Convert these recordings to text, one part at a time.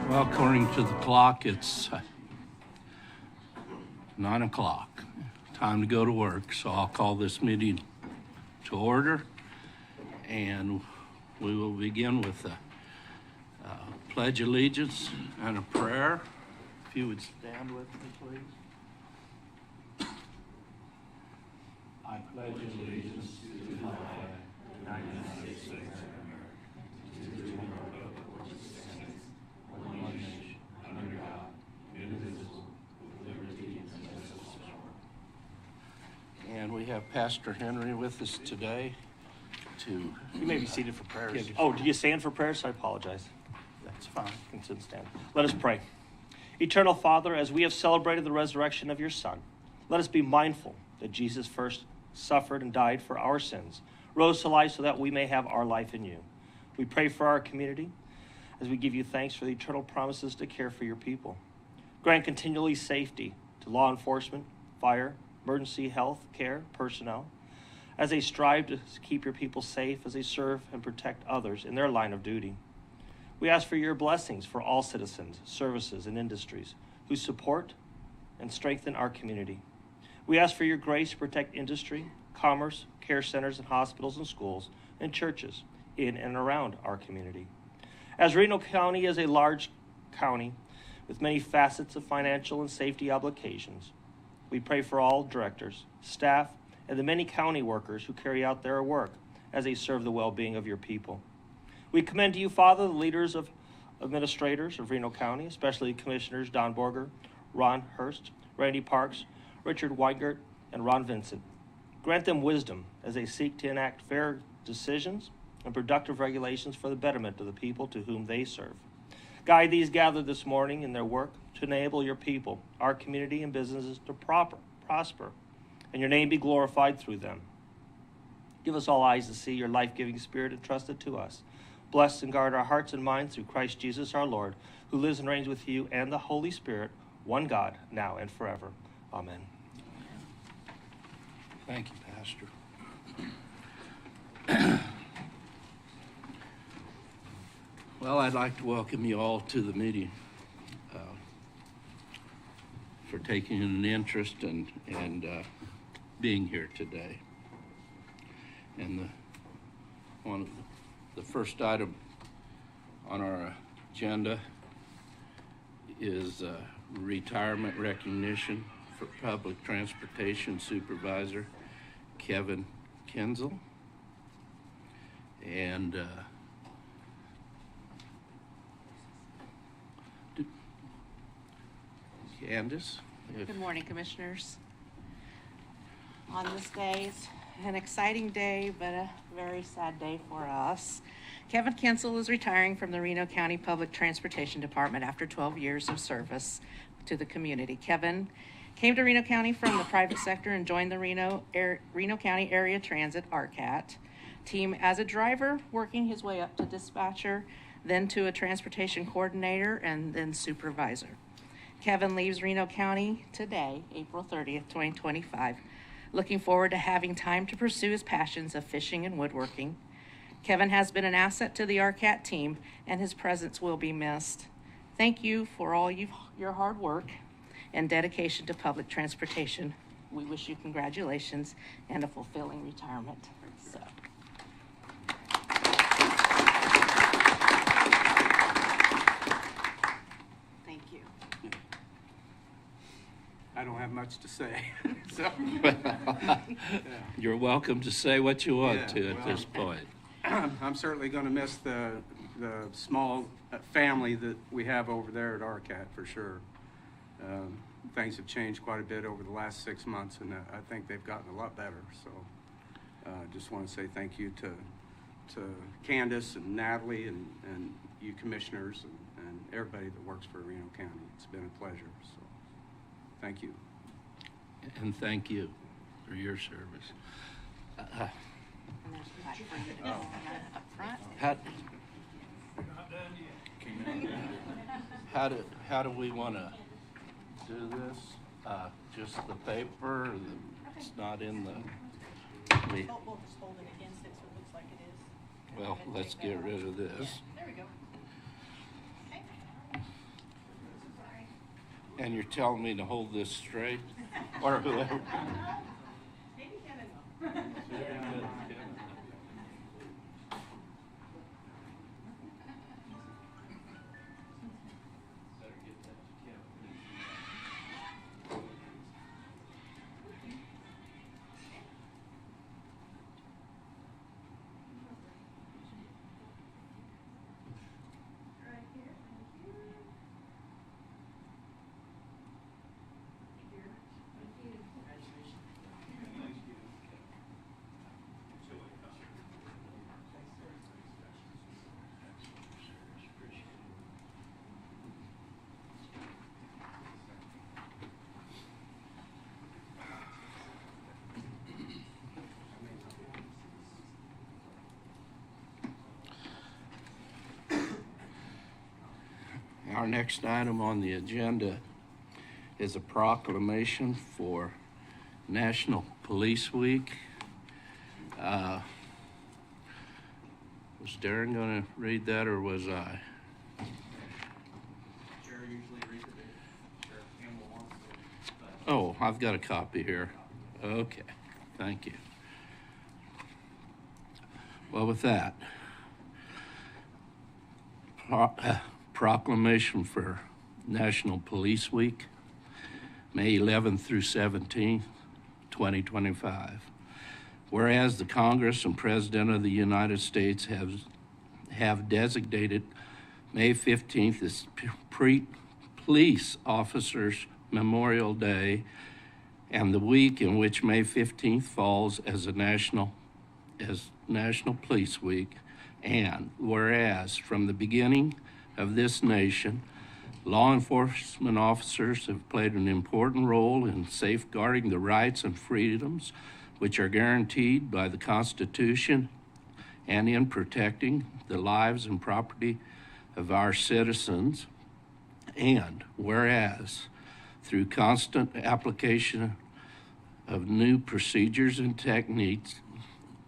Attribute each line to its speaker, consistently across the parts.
Speaker 1: Well, according to the clock, it's 9 o'clock. Time to go to work, so I'll call this meeting to order, and we will begin with a pledge allegiance and a prayer. If you would stand with me, please. I pledge allegiance to the flag of the United States of America, to the republic for which it stands, one nation, under God, indivisible, with liberty and justice for all. And we have Pastor Henry with us today to...
Speaker 2: You may be seated for prayers.
Speaker 1: Yeah,
Speaker 2: Oh, did you stand for prayers? I apologize.
Speaker 1: That's fine.
Speaker 2: You can stand. Let us pray. Eternal Father, as we have celebrated the resurrection of your Son, let us be mindful that Jesus first suffered and died for our sins, rose to life so that we may have our life in you. We pray for our community as we give you thanks for the eternal promises to care for your people. Grant continually safety to law enforcement, fire, emergency health care personnel, as they strive to keep your people safe as they serve and protect others in their line of duty. We ask for your blessings for all citizens, services, and industries who support and strengthen our community. We ask for your grace to protect industry, commerce, care centers, and hospitals and schools and churches in and around our community. As Reno County is a large county with many facets of financial and safety obligations, we pray for all directors, staff, and the many county workers who carry out their work as they serve the well-being of your people. We commend to you, Father, the leaders of administrators of Reno County, especially Commissioners Don Borger, Ron Hurst, Randy Parks, Richard Weingart, and Ron Vincent. Grant them wisdom as they seek to enact fair decisions and productive regulations for the betterment of the people to whom they serve. Guide these gathered this morning in their work to enable your people, our community, and businesses to prosper, and your name be glorified through them. Give us all eyes to see your life-giving spirit entrusted to us. Bless and guard our hearts and minds through Christ Jesus our Lord, who lives and reigns with you and the Holy Spirit, one God, now and forever. Amen.
Speaker 1: Thank you, Pastor. Well, I'd like to welcome you all to the meeting, for taking an interest and being here today. And the first item on our agenda is retirement recognition for Public Transportation Supervisor Kevin Kinzel. And Candace?
Speaker 3: Good morning, Commissioners. On this day, it's an exciting day, but a very sad day for us. Kevin Kinzel is retiring from the Reno County Public Transportation Department after 12 years of service to the community. Kevin came to Reno County from the private sector and joined the Reno County Area Transit RCAT team as a driver, working his way up to dispatcher, then to a transportation coordinator, and then supervisor. Kevin leaves Reno County today, April 30th, 2025, looking forward to having time to pursue his passions of fishing and woodworking. Kevin has been an asset to the RCAT team, and his presence will be missed. Thank you for all your hard work and dedication to public transportation. We wish you congratulations and a fulfilling retirement. So. Thank you.
Speaker 4: I don't have much to say. So,
Speaker 1: You're welcome to say what you want to at this point.
Speaker 4: I'm certainly going to miss the small family that we have over there at RCAT for sure. Things have changed quite a bit over the last 6 months, and I think they've gotten a lot better. So just want to say thank you to Candace and Natalie and you commissioners and everybody that works for Reno County. It's been a pleasure. So thank you.
Speaker 1: And thank you for your service.
Speaker 3: And there's a mic for you to go up front.
Speaker 1: How do we want to do this? Just the paper? It's not in the...
Speaker 5: We'll just hold it against it so it looks like it is.
Speaker 1: Well, let's get rid of this.
Speaker 5: Yeah, there we go. Okay.
Speaker 6: And you're telling me to hold this straight? Or whoever?
Speaker 5: Maybe Kevin will.
Speaker 6: Our next item on the agenda is a proclamation for National Police Week. Was Darren going to read that, or was I?
Speaker 1: Chair usually reads it, Sheriff Campbell wants to, but
Speaker 6: Oh, I've got a copy here. Okay, thank you. Well, with that, proclamation for National Police Week, May 11th through 17th, 2025. Whereas the Congress and President of the United States have designated May 15th as Police Officers Memorial Day, and the week in which May 15th falls as National Police Week. And whereas from the beginning of this nation, law enforcement officers have played an important role in safeguarding the rights and freedoms which are guaranteed by the Constitution and in protecting the lives and property of our citizens. And whereas through constant application of new procedures and techniques,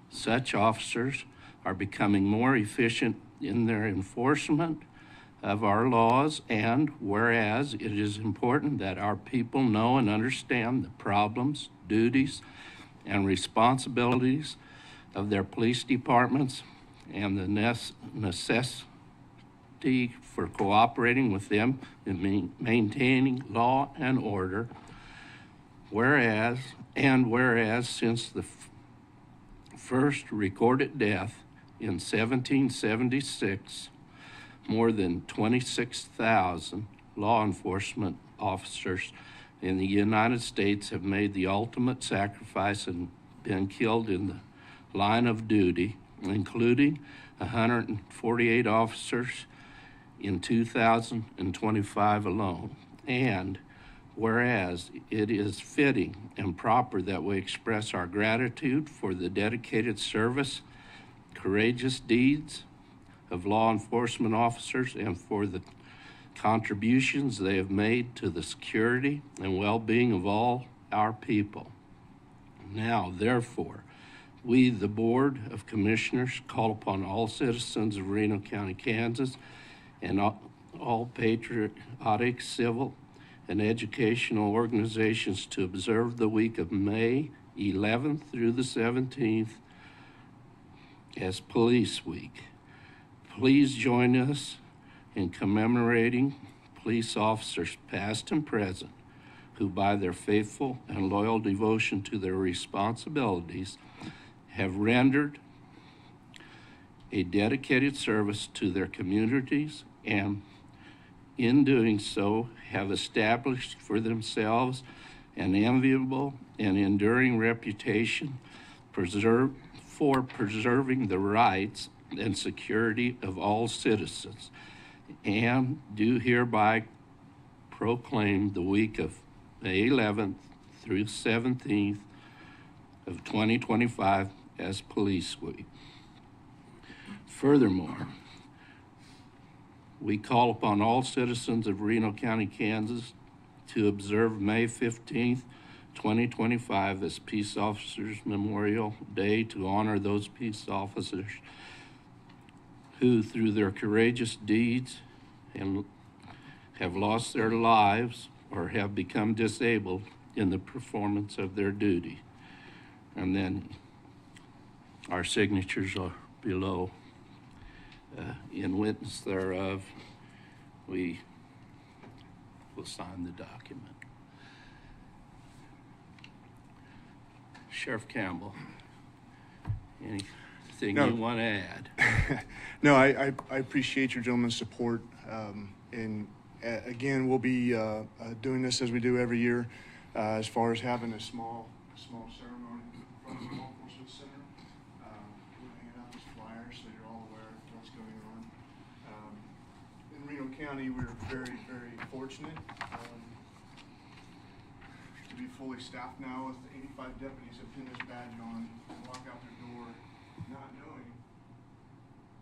Speaker 6: such officers are becoming more efficient in their enforcement of our laws. And whereas it is important that our people know and understand the problems, duties, and responsibilities of their police departments and the necessity for cooperating with them in maintaining law and order. Whereas since the first recorded death in 1776, more than 26,000 law enforcement officers in the United States have made the ultimate sacrifice and been killed in the line of duty, including 148 officers in 2025 alone. And whereas it is fitting and proper that we express our gratitude for the dedicated service, courageous deeds of law enforcement officers and for the contributions they have made to the security and well-being of all our people. Now, therefore, we, the Board of Commissioners, call upon all citizens of Reno County, Kansas, and all patriotic, civil, and educational organizations to observe the week of May 11th through the 17th as Police Week. Please join us in commemorating police officers past and present who, by their faithful and loyal devotion to their responsibilities, have rendered a dedicated service to their communities, and in doing so have established for themselves an enviable and enduring reputation for preserving the rights and security of all citizens, and do hereby proclaim the week of May 11th through 17th of 2025 as Police Week. Furthermore, we call upon all citizens of Reno County, Kansas to observe May 15th, 2025 as Peace Officers Memorial Day to honor those peace officers who, through their courageous deeds, and have lost their lives or have become disabled in the performance of their duty. And then our signatures are below. In witness thereof, we will sign the document. Sheriff Campbell, anything
Speaker 7: No.
Speaker 6: you want to add?
Speaker 7: No, I appreciate your gentleman's support. Again, we'll be doing this as we do every year, as far as having a small ceremony in front of the law enforcement center. We're hanging out these flyers so you're all aware of what's going on. In Reno County, we're very, very fortunate to be fully staffed now with 85 deputies that pin this badge on and walk out their door not knowing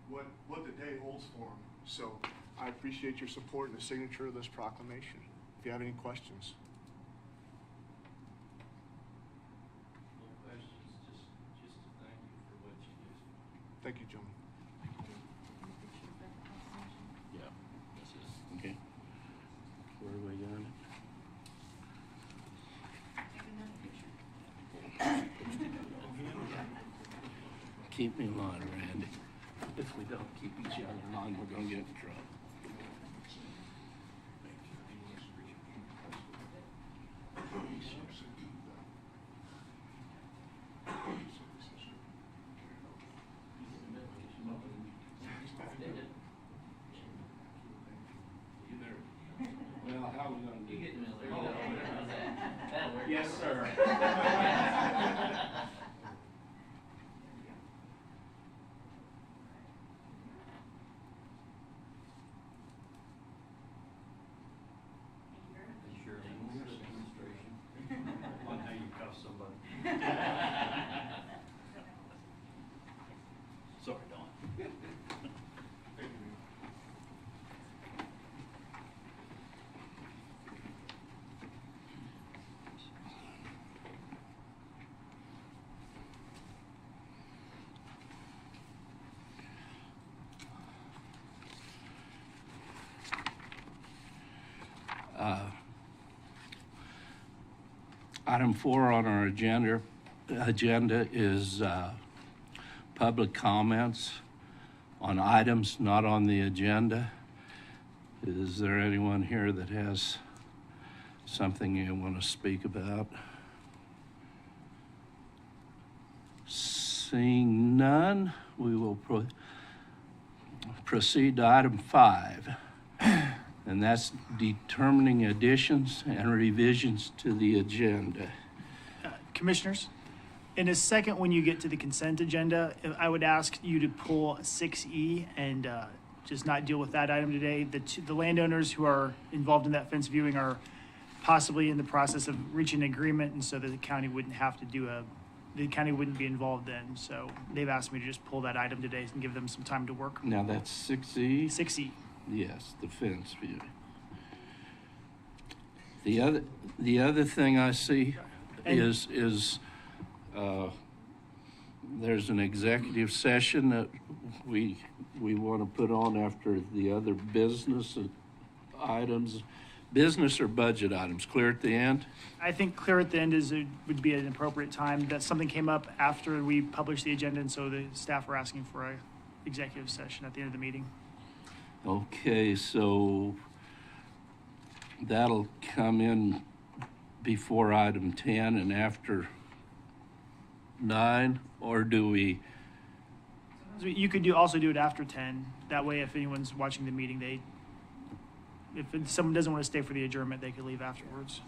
Speaker 7: what the day holds for them. So I appreciate your support and the signature of this proclamation. If you have any questions.
Speaker 6: No questions, just to thank you for what you do.
Speaker 7: Thank you, gentlemen.
Speaker 6: Yeah, this is, okay. Where are we going? Keep me in line, Randy. If we don't keep each other in line, we're gonna get in trouble. Well, how are we gonna do it?
Speaker 2: Yes, sir. On how you cuff somebody.
Speaker 6: Sorry, Don. Item 4 on our agenda is public comments on items not on the agenda. Is there anyone here that has something you want to speak about? Seeing none, we will proceed to item 5. And that's determining additions and revisions to the agenda.
Speaker 8: Commissioners, in a second, when you get to the consent agenda, I would ask you to pull 6E and just not deal with that item today. The landowners who are involved in that fence viewing are possibly in the process of reaching an agreement, and so that the county wouldn't have to the county wouldn't be involved then. So they've asked me to just pull that item today and give them some time to work.
Speaker 6: Now that's 6E?
Speaker 8: 6E.
Speaker 6: Yes, the fence view. The other thing I see is there's an executive session that we want to put on after the other business items, business or budget items, clear at the end?
Speaker 8: I think clear at the end would be an appropriate time. That something came up after we published the agenda, and so the staff were asking for a executive session at the end of the meeting.
Speaker 6: Okay, so that'll come in before item 10 and after 9, or do we?
Speaker 8: So you could also do it after 10. That way, if anyone's watching the meeting, if someone doesn't want to stay for the adjournment, they could leave afterwards.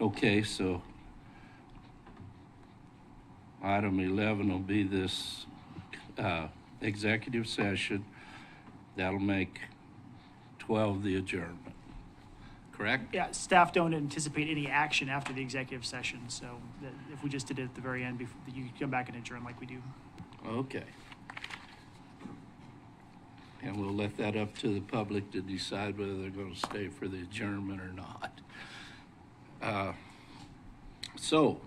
Speaker 6: Okay, so item 11 will be this executive session. That'll make 12 the adjournment, correct?
Speaker 8: Yeah, staff don't anticipate any action after the executive session, so that if we just did it at the very end, before you could come back and adjourn like we do.
Speaker 6: Okay. And we'll let that up to the public to decide whether they're going to stay for the adjournment or not. So,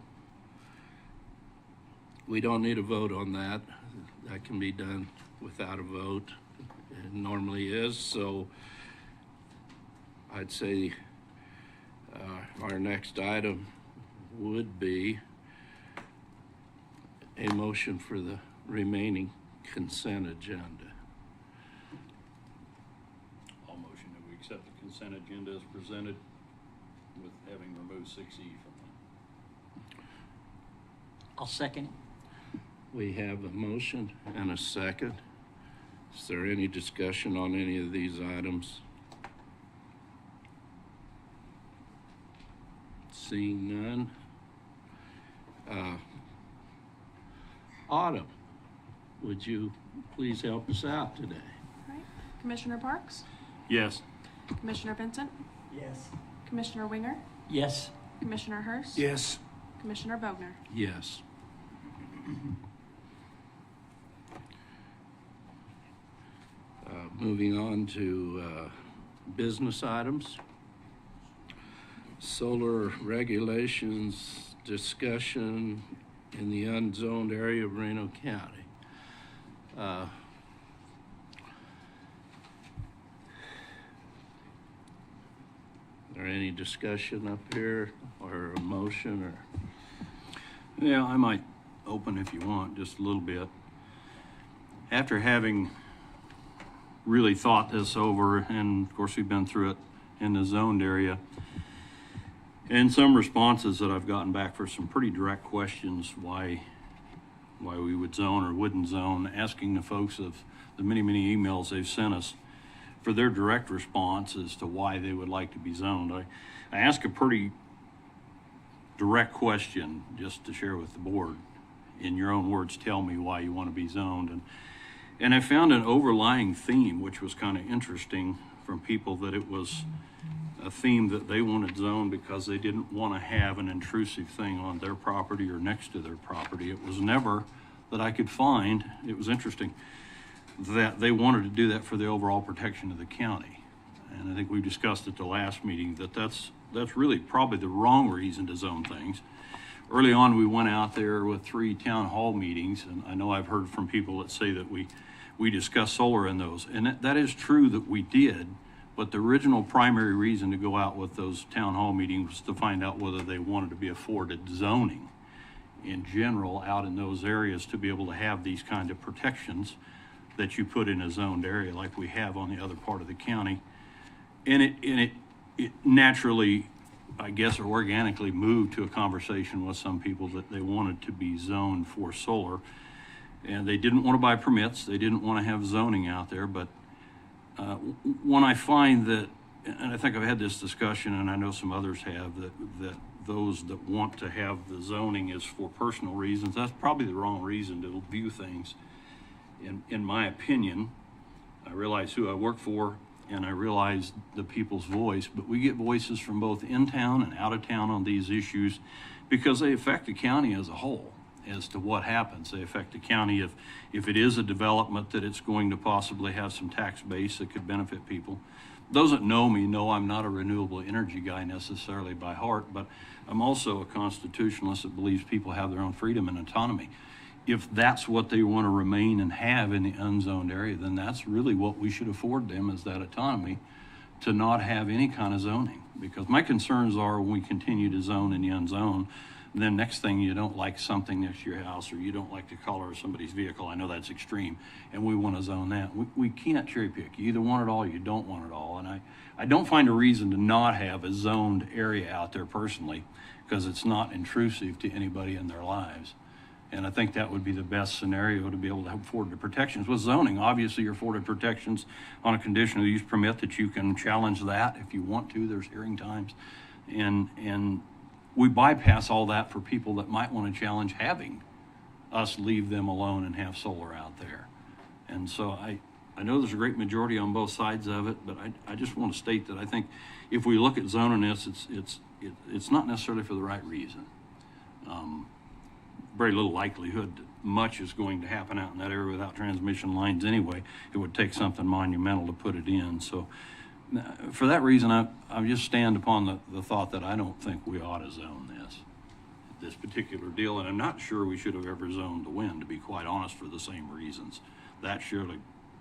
Speaker 6: we don't need a vote on that. That can be done without a vote. It normally is, so I'd say Our next item would be a motion for the remaining consent agenda.
Speaker 1: I'll motion that we accept the consent agenda as presented with having removed 6E from it.
Speaker 5: I'll second.
Speaker 6: We have a motion and a second. Is there any discussion on any of these items? Seeing none. Autumn, would you please help us out today?
Speaker 9: Right. Commissioner Parks?
Speaker 1: Yes.
Speaker 9: Commissioner Vincent?
Speaker 8: Yes.
Speaker 9: Commissioner Winger?
Speaker 5: Yes.
Speaker 9: Commissioner Hurst?
Speaker 4: Yes.
Speaker 9: Commissioner Bogner?
Speaker 6: Yes. Moving on to business items. Solar regulations discussion in the unzoned area of Reno County. Is there any discussion up here or a motion or?
Speaker 1: Yeah, I might open if you want, just a little bit. After having really thought this over, and of course we've been through it in the zoned area, and some responses that I've gotten back for some pretty direct questions why we would zone or wouldn't zone, asking the folks of the many emails they've sent us for their direct response as to why they would like to be zoned. I ask a pretty direct question just to share with the board. In your own words, tell me why you want to be zoned. And I found an overlying theme, which was kind of interesting from people, that it was a theme that they wanted zoned because they didn't want to have an intrusive thing on their property or next to their property. It was never that I could find, it was interesting, that they wanted to do that for the overall protection of the county. And I think we discussed at the last meeting that that's really probably the wrong reason to zone things. Early on, we went out there with 3 town hall meetings, and I know I've heard from people that say that we discussed solar in those, and that is true that we did, but the original primary reason to go out with those town hall meetings was to find out whether they wanted to be afforded zoning in general out in those areas to be able to have these kind of protections that you put in a zoned area like we have on the other part of the county. And it naturally, I guess, or organically moved to a conversation with some people that they wanted to be zoned for solar. And they didn't want to buy permits. They didn't want to have zoning out there. But when I find that, and I think I've had this discussion, and I know some others have, that those that want to have the zoning is for personal reasons, that's probably the wrong reason to view things. In my opinion, I realize who I work for, and I realize the people's voice, but we get voices from both in town and out of town on these issues because they affect the county as a whole as to what happens. They affect the county if it is a development that it's going to possibly have some tax base that could benefit people. Those that know me know I'm not a renewable energy guy necessarily by heart, but I'm also a constitutionalist that believes people have their own freedom and autonomy. If that's what they want to remain and have in the unzoned area, then that's really what we should afford them, is that autonomy to not have any kind of zoning. Because my concerns are when we continue to zone in the unzoned, then next thing you don't like something next to your house, or you don't like the color of somebody's vehicle. I know that's extreme, and we want to zone that. We can't cherry pick. You either want it all or you don't want it all. And I don't find a reason to not have a zoned area out there personally, because it's not intrusive to anybody in their lives. And I think that would be the best scenario to be able to afford the protections. With zoning, obviously you're afforded protections on a conditional use permit that you can challenge that if you want to. There's hearing times. And we bypass all that for people that might want to challenge having us leave them alone and have solar out there. And so I know there's a great majority on both sides of it, but I just want to state that I think if we look at zoning this, it's not necessarily for the right reason. Very little likelihood that much is going to happen out in that area without transmission lines anyway. It would take something monumental to put it in. So for that reason, I just stand upon the thought that I don't think we ought to zone this particular deal. And I'm not sure we should have ever zoned the wind, to be quite honest, for the same reasons. That surely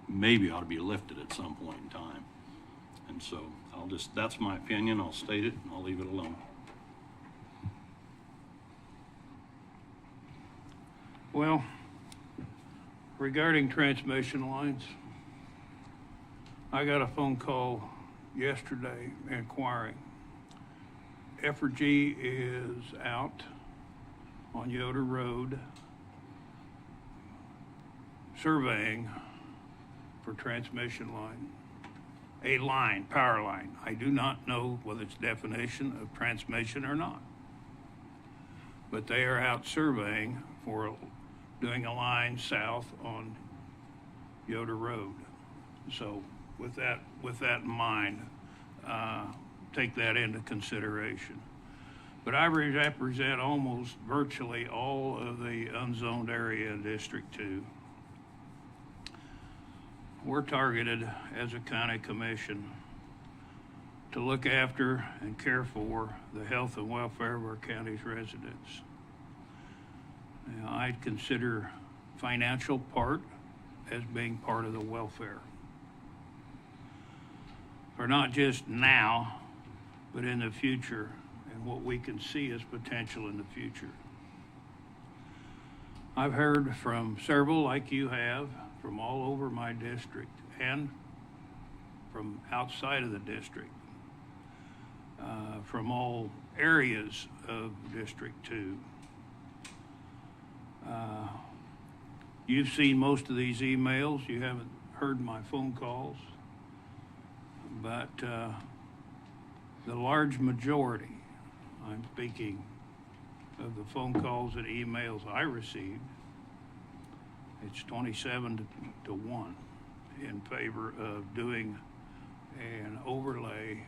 Speaker 1: maybe ought to be lifted at some point in time. And so that's my opinion. I'll state it and I'll leave it alone.
Speaker 10: Well, regarding transmission lines, I got a phone call yesterday inquiring. Effigy is out on Yoder Road surveying for transmission line. A line, power line. I do not know whether it's definition of transmission or not. But they are out surveying for doing a line south on Yoder Road. So with that in mind, take that into consideration. But I represent almost virtually all of the unzoned area in District 2. We're targeted as a county commission to look after and care for the health and welfare of our county's residents. Now, I'd consider financial part as being part of the welfare. For not just now, but in the future, and what we can see as potential in the future. I've heard from several, like you have, from all over my district and from outside of the district, from all areas of District 2. You've seen most of these emails. You haven't heard my phone calls. But the large majority, I'm speaking of the phone calls and emails I received, it's 27 to 1 in favor of doing an overlay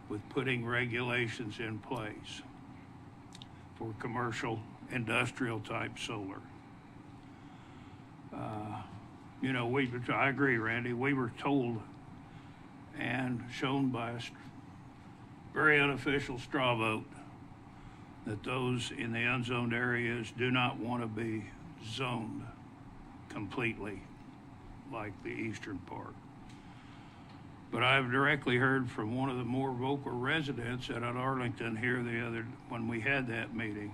Speaker 10: with putting regulations in place for commercial, industrial type solar. I agree, Randy, we were told and shown by a very unofficial straw vote that those in the unzoned areas do not want to be zoned completely like the eastern part. But I've directly heard from one of the more vocal residents at Arlington here when we had that meeting,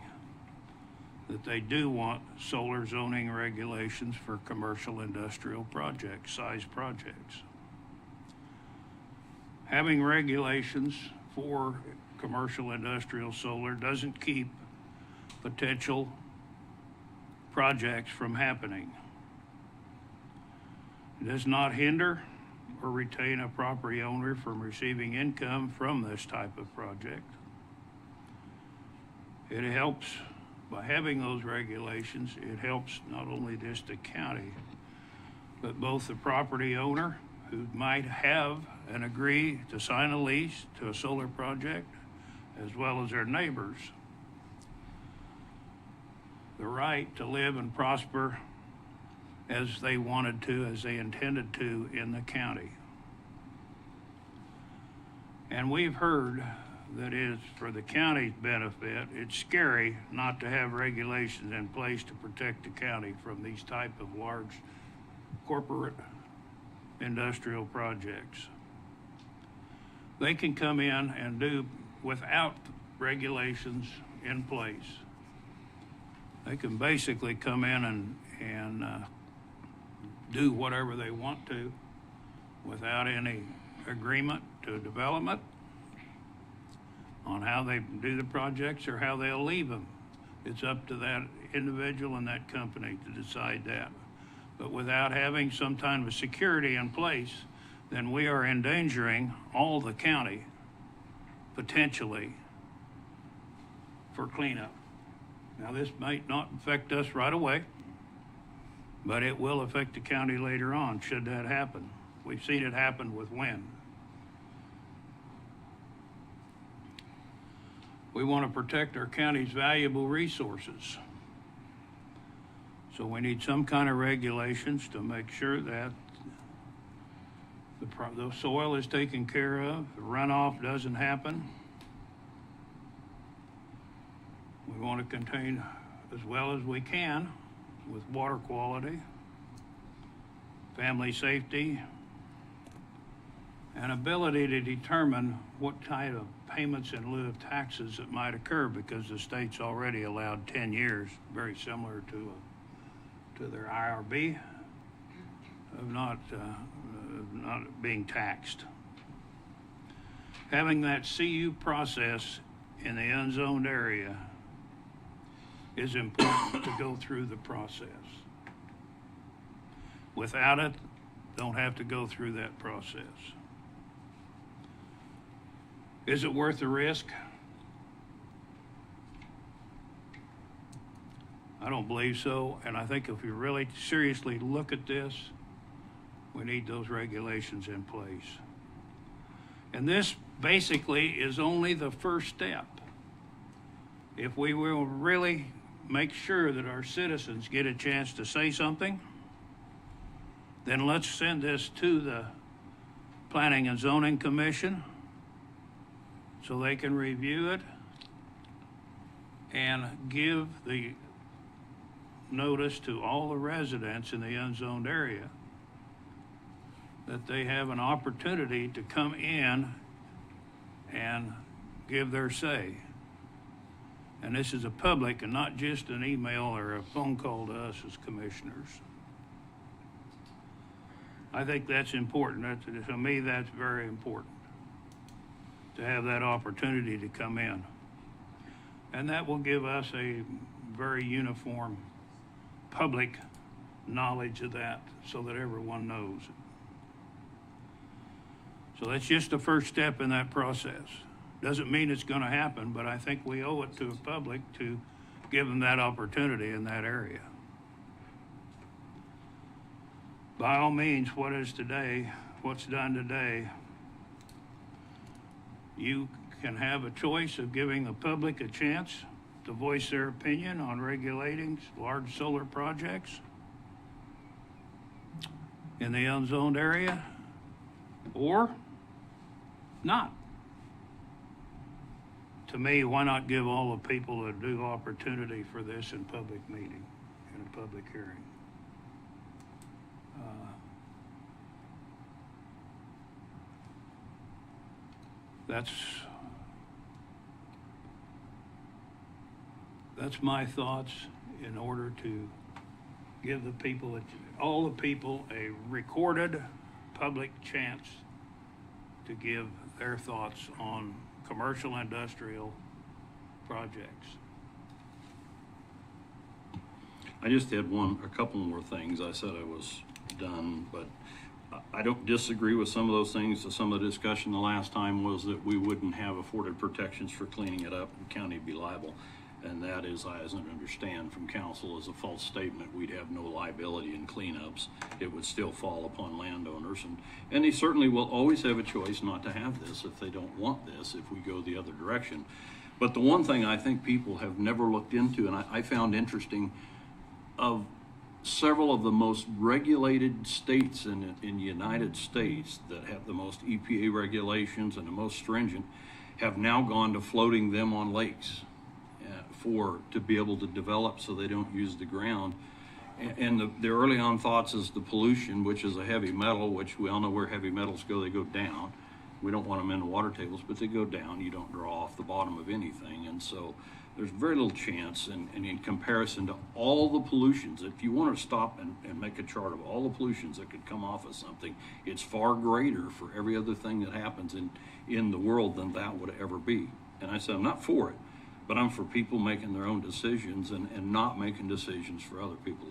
Speaker 10: that they do want solar zoning regulations for commercial industrial projects, size projects. Having regulations for commercial industrial solar doesn't keep potential projects from happening. It does not hinder or retain a property owner from receiving income from this type of project. It helps, by having those regulations, it helps not only just the county, but both the property owner who might have and agree to sign a lease to a solar project, as well as their neighbors, the right to live and prosper as they wanted to, as they intended to in the county. And we've heard that is for the county's benefit, it's scary not to have regulations in place to protect the county from these type of large corporate industrial projects. They can come in and do without regulations in place. They can basically come in and do whatever they want to without any agreement to development on how they do the projects or how they'll leave them. It's up to that individual and that company to decide that. But without having some kind of security in place, then we are endangering all the county potentially for cleanup. Now, this might not affect us right away, but it will affect the county later on should that happen. We've seen it happen with wind. We want to protect our county's valuable resources. So we need some kind of regulations to make sure that the soil is taken care of, the runoff doesn't happen. We want to contain as well as we can with water quality, family safety, and ability to determine what kind of payments in lieu of taxes that might occur, because the state's already allowed 10 years, very similar to their IRB, of not being taxed. Having that CU process in the unzoned area is important to go through the process. Without it, don't have to go through that process. Is it worth the risk? I don't believe so, and I think if we really seriously look at this, we need those regulations in place. And this basically is only the first step. If we will really make sure that our citizens get a chance to say something, then let's send this to the Planning and Zoning Commission so they can review it and give the notice to all the residents in the unzoned area that they have an opportunity to come in and give their say. And this is a public and not just an email or a phone call to us as commissioners. I think that's important. To me, that's very important, to have that opportunity to come in. And that will give us a very uniform public knowledge of that so that everyone knows. So that's just the first step in that process. Doesn't mean it's going to happen, but I think we owe it to the public to give them that opportunity in that area. By all means, what's done today, you can have a choice of giving the public a chance to voice their opinion on regulating large solar projects in the unzoned area, or not. To me, why not give all the people a due opportunity for this in public meeting, in a public hearing? That's my thoughts in order to give the people, all the people, a recorded public chance to give their thoughts on commercial industrial projects.
Speaker 1: I just had a couple more things. I said I was done, but I don't disagree with some of those things. Some of the discussion the last time was that we wouldn't have afforded protections for cleaning it up, the county would be liable. And that is, I understand from council, is a false statement. We'd have no liability in cleanups. It would still fall upon landowners. And they certainly will always have a choice not to have this if they don't want this, if we go the other direction. But the one thing I think people have never looked into, and I found interesting, of several of the most regulated states in the United States that have the most EPA regulations and the most stringent, have now gone to floating them on lakes to be able to develop so they don't use the ground. And the early on thoughts is the pollution, which is a heavy metal, which we all know where heavy metals go, they go down. We don't want them in the water tables, but they go down. You don't draw off the bottom of anything. And so there's very little chance, and in comparison to all the pollutions, if you want to stop and make a chart of all the pollutions that could come off of something, it's far greater for every other thing that happens in the world than that would ever be. And I said, I'm not for it, but I'm for people making their own decisions and not making decisions for other people.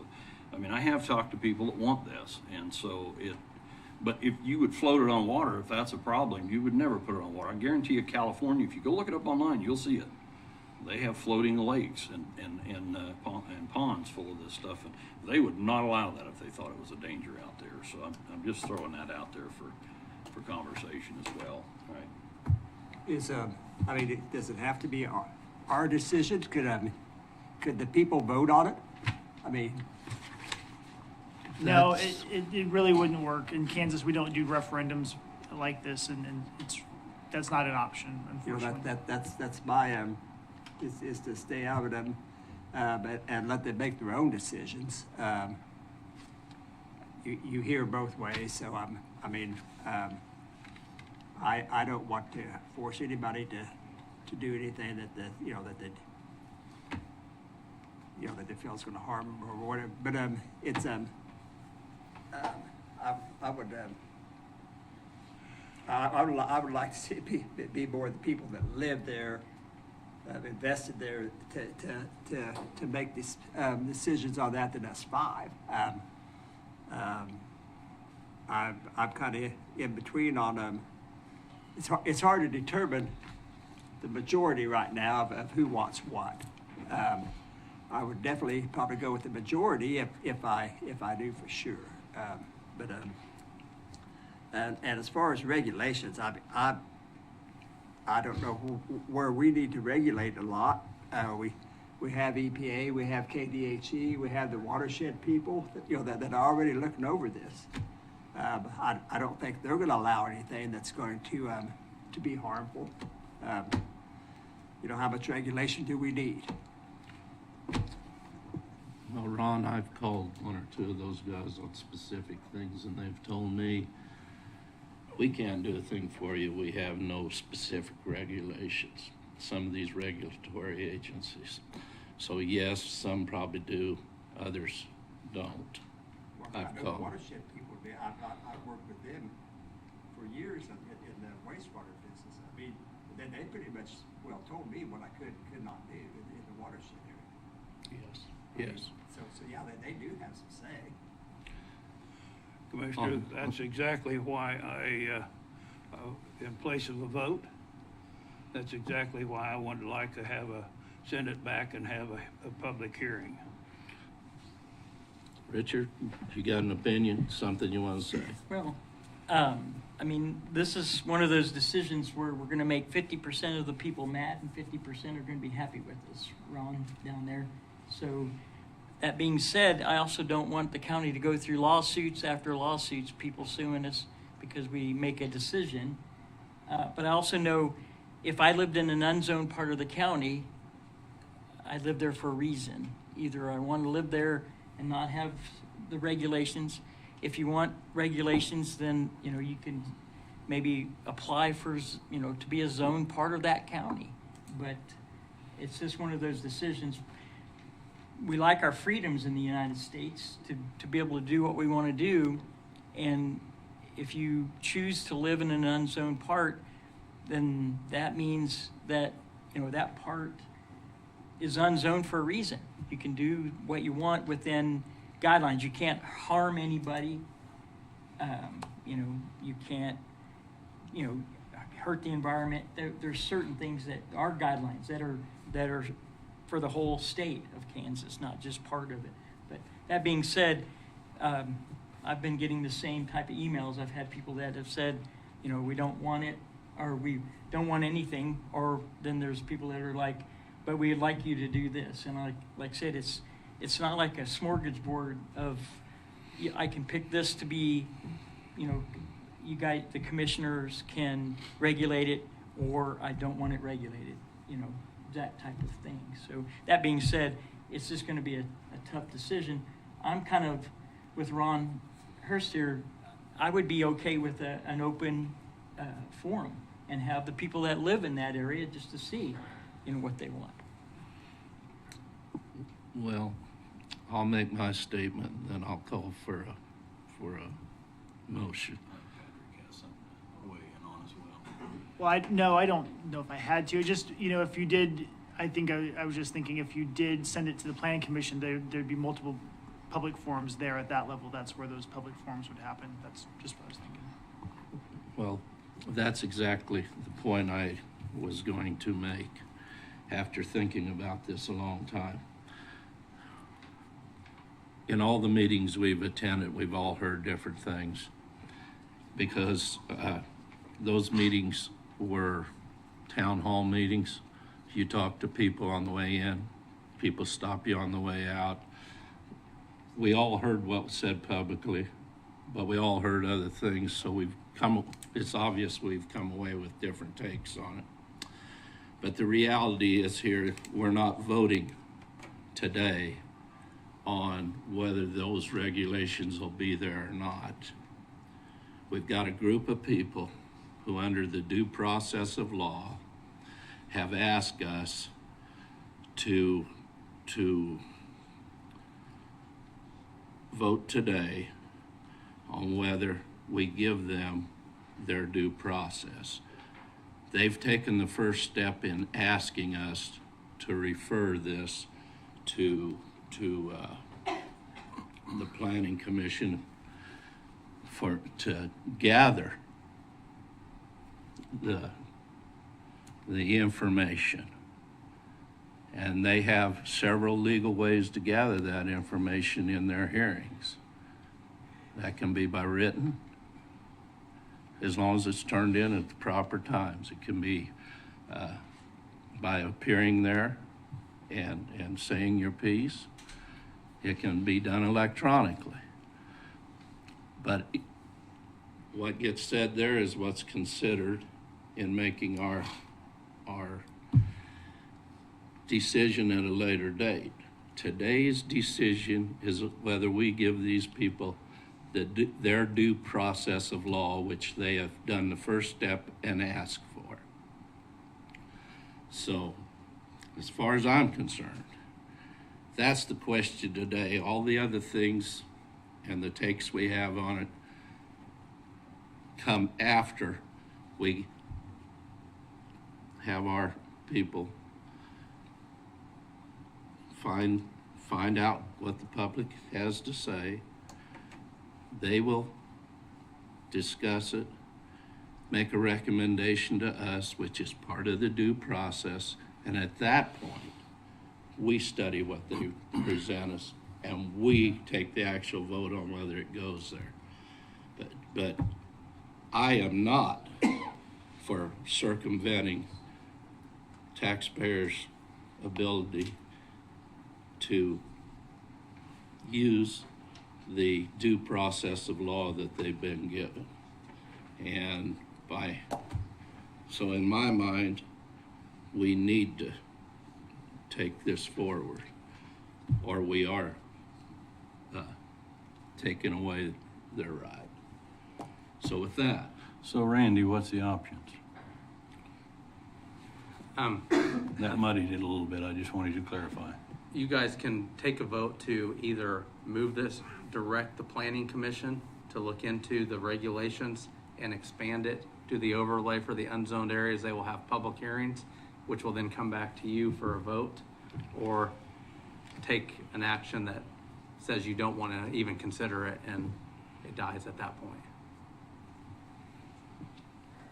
Speaker 1: I mean, I have talked to people that want this, and so but if you would float it on water, if that's a problem, you would never put it on water. I guarantee you, California, if you go look it up online, you'll see it. They have floating lakes and ponds full of this stuff, and they would not allow that if they thought it was a danger out there. So I'm just throwing that out there for conversation as well. All right.
Speaker 11: Does it have to be our decision? Could the people vote on it? I mean,
Speaker 8: no, it really wouldn't work. In Kansas, we don't do referendums like this, and that's not an option, unfortunately.
Speaker 11: That's my is to stay out of them, and let them make their own decisions. You hear both ways, so I don't want to force anybody to do anything that they feel is going to harm them or whatever. But it's I would like to see it be more the people that live there, invested there to make these decisions on that than us five. I'm kind of in between on it's hard to determine the majority right now of who wants what. I would definitely probably go with the majority if I knew for sure. And as far as regulations, I don't know where we need to regulate a lot. We have EPA, we have KDHE, we have the watershed people that are already looking over this. I don't think they're going to allow anything that's going to be harmful. How much regulation do we need?
Speaker 6: Well, Ron, I've called one or two of those guys on specific things, and they've told me, we can't do a thing for you. We have no specific regulations. Some of these regulatory agencies. So yes, some probably do, others don't.
Speaker 11: Well,
Speaker 6: I've
Speaker 11: I know
Speaker 6: called.
Speaker 11: the watershed people, I've worked with them for years in the wastewater business. I mean, they pretty much told me what I could and could not do in the watershed area.
Speaker 6: Yes.
Speaker 11: So yeah, they do have some say.
Speaker 10: Commissioner, that's exactly why I, in place of a vote, that's exactly why I would like to send it back and have a public hearing.
Speaker 6: Richard, you got an opinion, something you want to say?
Speaker 12: Well, I mean, this is one of those decisions where we're going to make 50% of the people mad and 50% are going to be happy with us, Ron, down there. So that being said, I also don't want the county to go through lawsuits after lawsuits, people suing us because we make a decision. But I also know if I lived in an unzoned part of the county, I lived there for a reason. Either I want to live there and not have the regulations. If you want regulations, then, you can maybe apply for, to be a zone part of that county. But it's just one of those decisions. We like our freedoms in the United States to be able to do what we want to do. And if you choose to live in an unzoned part, then that means that, that part is unzoned for a reason. You can do what you want within guidelines. You can't harm anybody. You can't, hurt the environment. There's certain things that are guidelines that are for the whole state of Kansas, not just part of it. But that being said, I've been getting the same type of emails. I've had people that have said, we don't want it, or we don't want anything, or then there's people that are like, but we'd like you to do this. And like I said, it's not like a smorgasbord of, I can pick this to be, you guys, the commissioners can regulate it, or I don't want it regulated, that type of thing. So that being said, it's just going to be a tough decision. I'm kind of with Ron Hurst here. I would be okay with an open forum and have the people that live in that area just to see, what they want.
Speaker 6: Well, I'll make my statement, then I'll call for a motion.
Speaker 8: Well, I don't know if I had to. Just, if you did, I think I was just thinking if you did send it to the planning commission, there'd be multiple public forums there at that level. That's where those public forums would happen. That's just what I was thinking.
Speaker 6: Well, that's exactly the point I was going to make after thinking about this a long time. In all the meetings we've attended, we've all heard different things because those meetings were town hall meetings. You talk to people on the way in, people stop you on the way out. We all heard what was said publicly, but we all heard other things, so it's obvious we've come away with different takes on it. But the reality is here, we're not voting today on whether those regulations will be there or not. We've got a group of people who under the due process of law have asked us to vote today on whether we give them their due process. They've taken the first step in asking us to refer this to the Planning Commission to gather the information. And they have several legal ways to gather that information in their hearings. That can be by written, as long as it's turned in at the proper times. It can be by appearing there and saying your piece. It can be done electronically. But what gets said there is what's considered in making our decision at a later date. Today's decision is whether we give these people their due process of law, which they have done the first step and asked for. So, as far as I'm concerned, that's the question today. All the other things and the takes we have on it come after we have our people find out what the public has to say. They will discuss it, make a recommendation to us, which is part of the due process, and at that point, we study what they present us, and we take the actual vote on whether it goes there. But I am not for circumventing taxpayers' ability to use the due process of law that they've been given. And so in my mind, we need to take this forward, or we are taking away their right. So with that.
Speaker 1: So Randy, what's the options? That muddied it a little bit. I just wanted to clarify.
Speaker 4: You guys can take a vote to either move this, direct the Planning Commission to look into the regulations and expand it to the overlay for the unzoned areas. They will have public hearings, which will then come back to you for a vote, or take an action that says you don't want to even consider it and it dies at that point.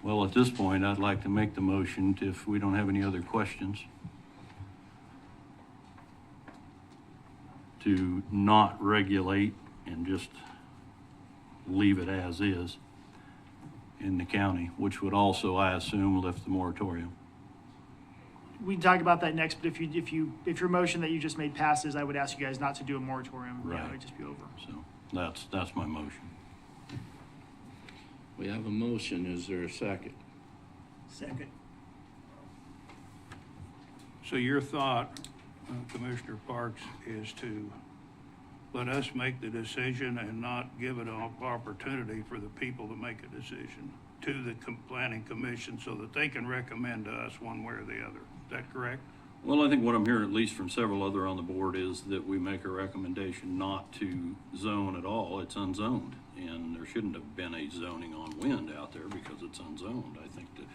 Speaker 1: Well, at this point, I'd like to make the motion if we don't have any other questions, to not regulate and just leave it as is in the county, which would also, I assume, lift the moratorium.
Speaker 8: We can talk about that next, but if your motion that you just made passes, I would ask you guys not to do a moratorium.
Speaker 1: Right.
Speaker 8: Yeah, it would just be over.
Speaker 1: So that's my motion.
Speaker 6: We have a motion. Is there a second?
Speaker 12: Second.
Speaker 10: So your thought, Commissioner Parks, is to let us make the decision and not give it an opportunity for the people to make a decision to the Planning Commission so that they can recommend to us one way or the other. Is that correct?
Speaker 1: Well, I think what I'm hearing, at least from several other on the board, is that we make a recommendation not to zone at all. It's unzoned, and there shouldn't have been a zoning on wind out there because it's unzoned. I think that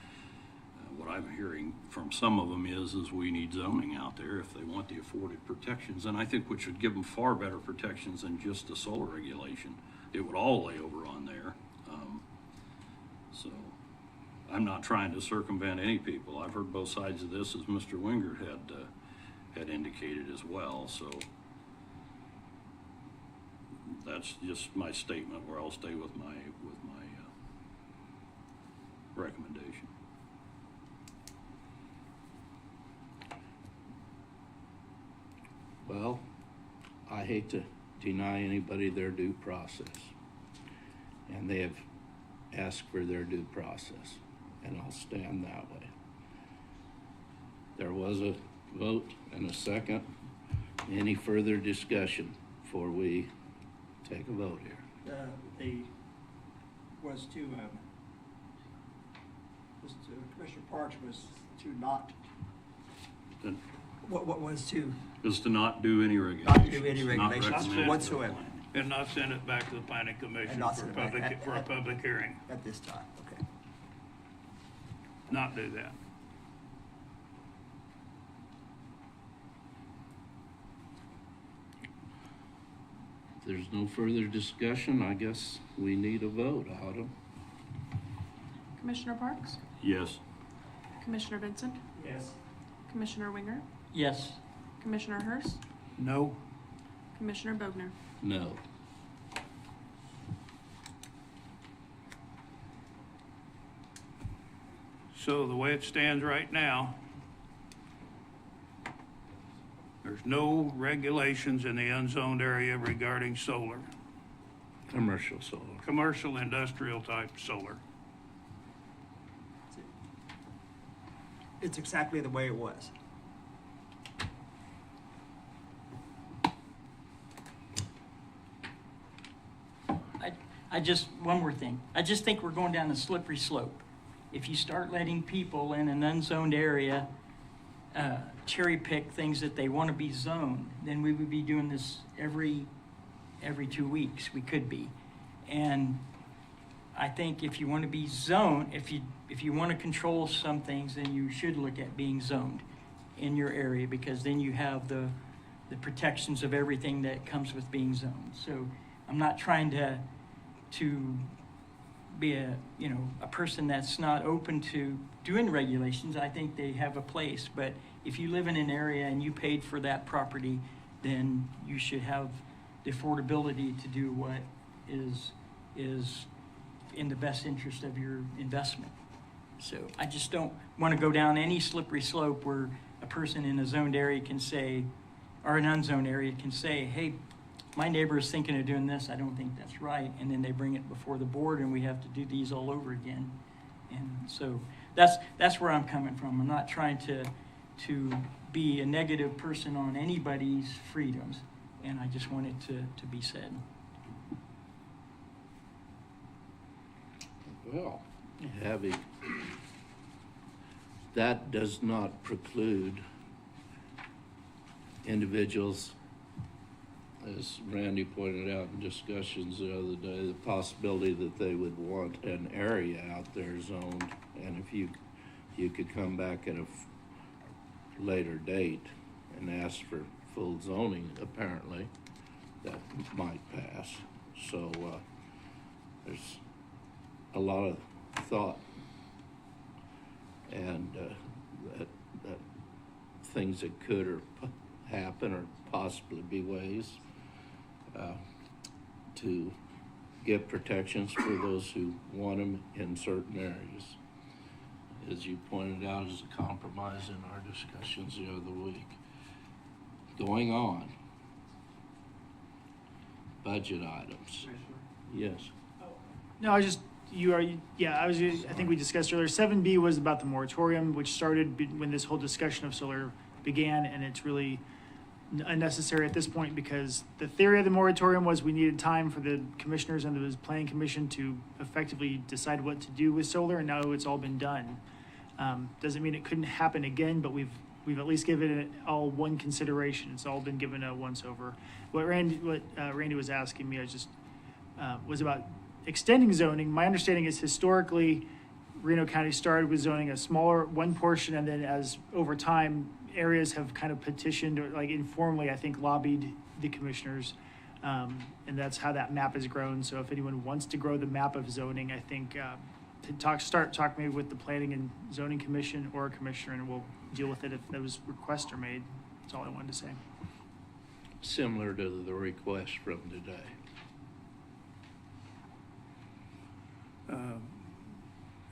Speaker 1: what I'm hearing from some of them is we need zoning out there if they want the afforded protections, and I think we should give them far better protections than just the solar regulation. It would all lay over on there. So I'm not trying to circumvent any people. I've heard both sides of this, as Mr. Wingert had indicated as well. So that's just my statement, where I'll stay with my recommendation.
Speaker 6: Well, I hate to deny anybody their due process, and they have asked for their due process, and I'll stand that way. There was a vote and a second. Any further discussion before we take a vote here?
Speaker 12: They was to
Speaker 11: Commissioner Parks was to not,
Speaker 1: Then
Speaker 11: what was to
Speaker 1: is to not do any regulations.
Speaker 11: not do any
Speaker 1: Not
Speaker 11: regulations
Speaker 1: recommend.
Speaker 11: whatsoever
Speaker 10: And not send it back to the planning commission
Speaker 11: And not
Speaker 10: for
Speaker 11: send it back
Speaker 10: a public hearing.
Speaker 11: at this time, okay.
Speaker 10: Not do that.
Speaker 6: If there's no further discussion, I guess we need a vote, Autumn.
Speaker 9: Commissioner Parks?
Speaker 1: Yes.
Speaker 9: Commissioner Vincent?
Speaker 8: Yes.
Speaker 9: Commissioner Winger?
Speaker 12: Yes.
Speaker 9: Commissioner Hurst?
Speaker 10: No?
Speaker 9: Commissioner Bogner?
Speaker 6: No.
Speaker 10: So the way it stands right now, there's no regulations in the unzoned area regarding solar,
Speaker 6: Commercial solar.
Speaker 10: commercial, industrial type solar.
Speaker 11: It's exactly the way it was.
Speaker 12: I just, one more thing. I just think we're going down a slippery slope. If you start letting people in an unzoned area cherry pick things that they want to be zoned, then we would be doing this every 2 weeks. We could be. And I think if you want to be zoned, if you want to control some things, then you should look at being zoned in your area, because then you have the protections of everything that comes with being zoned. So I'm not trying to be a person that's not open to doing regulations. I think they have a place, but if you live in an area and you paid for that property, then you should have the affordability to do what is in the best interest of your investment. So I just don't want to go down any slippery slope where a person in a zoned area can say, or an unzoned area can say, hey, my neighbor is thinking of doing this, I don't think that's right, and then they bring it before the board and we have to do these all over again. And so that's where I'm coming from. I'm not trying to be a negative person on anybody's freedoms, and I just want it to be said.
Speaker 6: Well, that does not preclude individuals, as Randy pointed out in discussions the other day, the possibility that they would want an area out there zoned, and if you could come back at a later date and ask for full zoning, apparently, that might pass. So there's a lot of thought and that things that could or happen or possibly be ways to get protections for those who want them in certain areas. As you pointed out, as a compromise in our discussions the other week. Going on, budget items. Yes.
Speaker 8: No, I think we discussed earlier, 7B was about the moratorium, which started when this whole discussion of solar began, and it's really unnecessary at this point because the theory of the moratorium was we needed time for the commissioners and the planning commission to effectively decide what to do with solar, and now it's all been done. Doesn't mean it couldn't happen again, but we've at least given it all one consideration. It's all been given a once over. What Randy was asking me, was about extending zoning. My understanding is historically, Reno County started with zoning a smaller one portion, and then as over time, areas have kind of petitioned or like informally, I think, lobbied the commissioners, and that's how that map has grown. So if anyone wants to grow the map of zoning, I think start talking maybe with the Planning and Zoning Commission or a commissioner, and we'll deal with it if those requests are made. That's all I wanted to say.
Speaker 6: Similar to the request from today.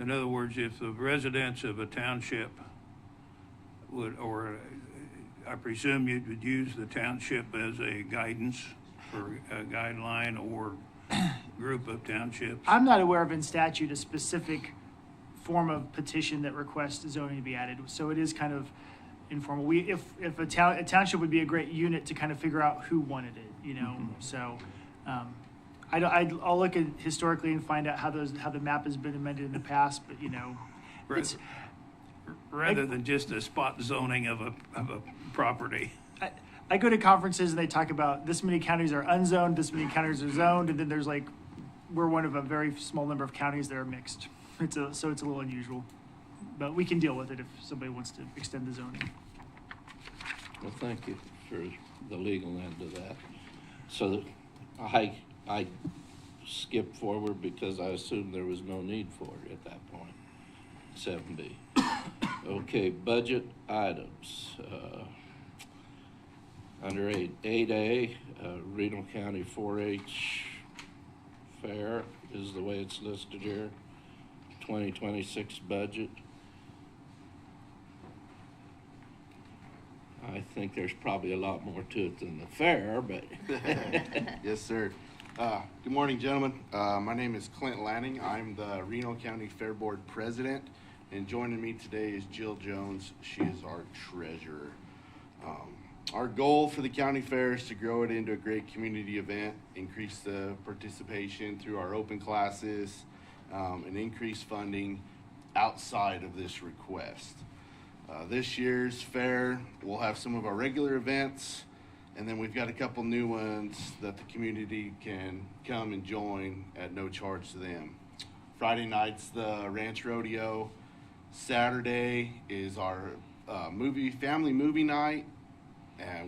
Speaker 10: In other words, if the residents of a township would, or I presume you would use the township as a guidance for a guideline or group of townships.
Speaker 8: I'm not aware of in statute a specific form of petition that requests zoning to be added. So it is kind of informal. If a township would be a great unit to kind of figure out who wanted it, you know. Mm-hmm. So I'll look at historically and find out how the map has been amended in the past. But you know,
Speaker 10: rather than just a spot zoning of a property.
Speaker 8: I go to conferences and they talk about this many counties are unzoned, this many counties are zoned, and then there's like, we're one of a very small number of counties that are mixed. So it's a little unusual, but we can deal with it if somebody wants to extend the zoning.
Speaker 6: Well, thank you for the legal end of that. So I skipped forward because I assumed there was no need for it at that point. 7B. Okay, budget items. Under 8A, Reno County 4-H Fair is the way it's listed here. 2026 budget. I think there's probably a lot more to it than the fair, but.
Speaker 7: Yes, sir. Good morning, gentlemen. My name is Clint Lanning. I'm the Reno County Fair Board President, and joining me today is Jill Jones. She is our treasurer. Our goal for the county fair is to grow it into a great community event, increase the participation through our open classes, and increase funding outside of this request. This year's fair, we'll have some of our regular events, and then we've got a couple new ones that the community can come and join at no charge to them. Friday night's the Ranch Rodeo. Saturday is our family movie night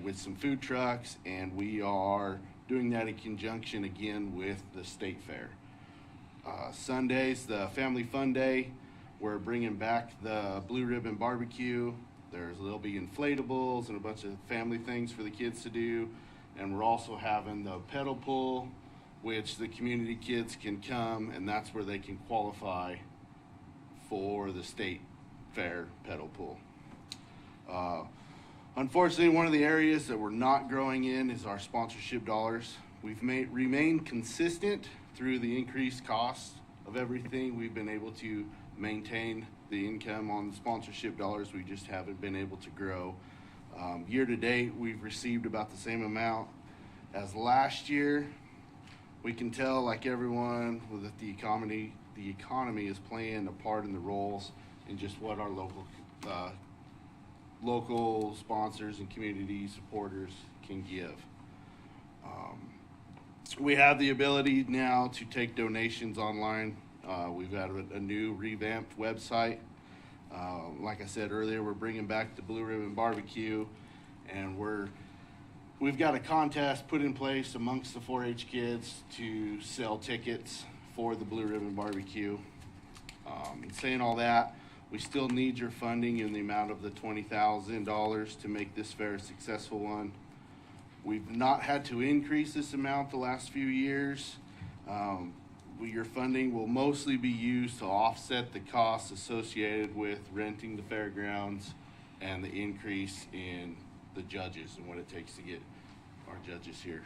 Speaker 7: with some food trucks, and we are doing that in conjunction again with the state fair. Sunday's the family fun day. We're bringing back the Blue Ribbon Barbecue. There'll be inflatables and a bunch of family things for the kids to do. And we're also having the pedal pull, which the community kids can come, and that's where they can qualify for the state fair pedal pull. Unfortunately, one of the areas that we're not growing in is our sponsorship dollars. We've remained consistent through the increased cost of everything. We've been able to maintain the income on the sponsorship dollars. We just haven't been able to grow. Year to date, we've received about the same amount as last year. We can tell, like everyone, that the economy is playing a part in the roles in just what our local sponsors and community supporters can give. We have the ability now to take donations online. We've got a new revamped website. Like I said earlier, we're bringing back the Blue Ribbon Barbecue, and we've got a contest put in place amongst the 4-H kids to sell tickets for the Blue Ribbon Barbecue. And saying all that, we still need your funding in the amount of the $20,000 to make this fair a successful one. We've not had to increase this amount the last few years. Your funding will mostly be used to offset the costs associated with renting the fairgrounds and the increase in the judges and what it takes to get our judges here.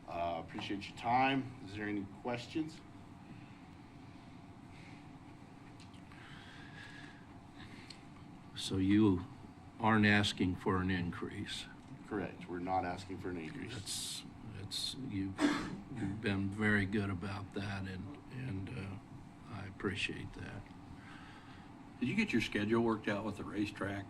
Speaker 7: Appreciate your time. Is there any questions?
Speaker 6: So you aren't asking for an increase?
Speaker 7: Correct. We're not asking for an increase.
Speaker 6: You've been very good about that, and I appreciate that.
Speaker 1: Did you get your schedule worked out with the racetrack?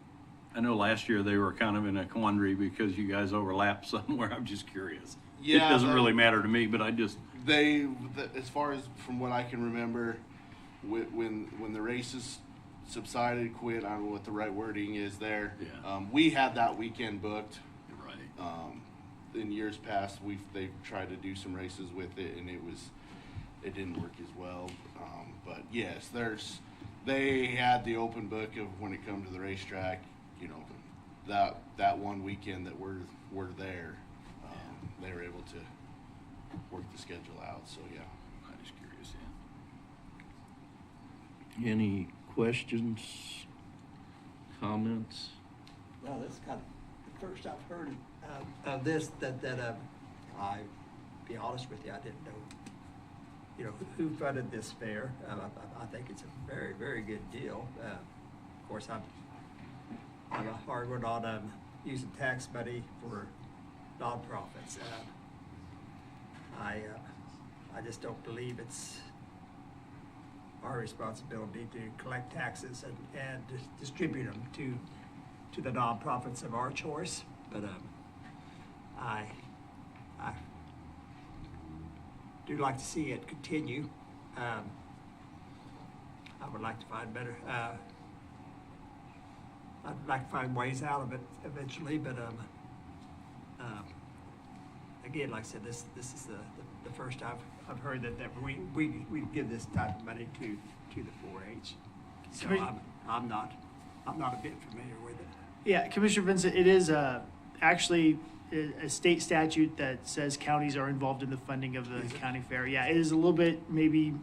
Speaker 1: I know last year they were kind of in a quandary because you guys overlapped somewhere. I'm just curious.
Speaker 7: Yeah,
Speaker 1: it doesn't really matter to me, but I just
Speaker 7: as far as from what I can remember, when the races subsided, quit, I don't know what the right wording is there.
Speaker 1: Yeah.
Speaker 7: We had that weekend booked.
Speaker 1: Right.
Speaker 7: In years past, they've tried to do some races with it, and it didn't work as well. But yes, they had the open book of when it comes to the racetrack. You know, that one weekend that we're there, they were able to work the schedule out. So yeah.
Speaker 1: I'm just curious. Yeah.
Speaker 6: Any questions, comments?
Speaker 11: Well, this is kind of the first I've heard of this, I be honest with you, I didn't know, who funded this fair. I think it's a very, very good deal. Of course, I'm a hard one on using tax money for nonprofits. I just don't believe it's our responsibility to collect taxes and distribute them to the nonprofits of our choice. But I do like to see it continue. I would like to find better. I'd like to find ways out of it eventually, but again, like I said, this is the first I've heard that we give this type of money to the 4-H. So I'm not a bit familiar with it.
Speaker 8: Yeah, Commissioner Vincent, it is actually a state statute that says counties are involved in the funding of the county fair. Yeah, it is a little bit maybe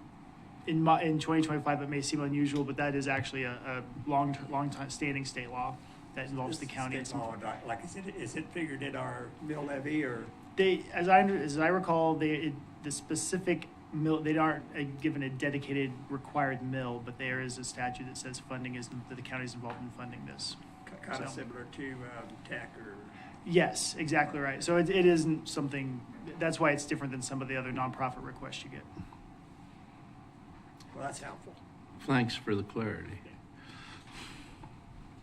Speaker 8: in 2025 it may seem unusual, but that is actually a long time standing state law that involves the county.
Speaker 11: State law, like I said, is it figured in our mill levy or?
Speaker 8: They, as I recall, the specific mill, they aren't given a dedicated required mill, but there is a statute that says funding is that the county is involved in funding this.
Speaker 11: Kind of similar to tech or?
Speaker 8: Yes, exactly right. So it isn't something, that's why it's different than some of the other nonprofit requests you get.
Speaker 11: Well, that's helpful.
Speaker 6: Thanks for the clarity.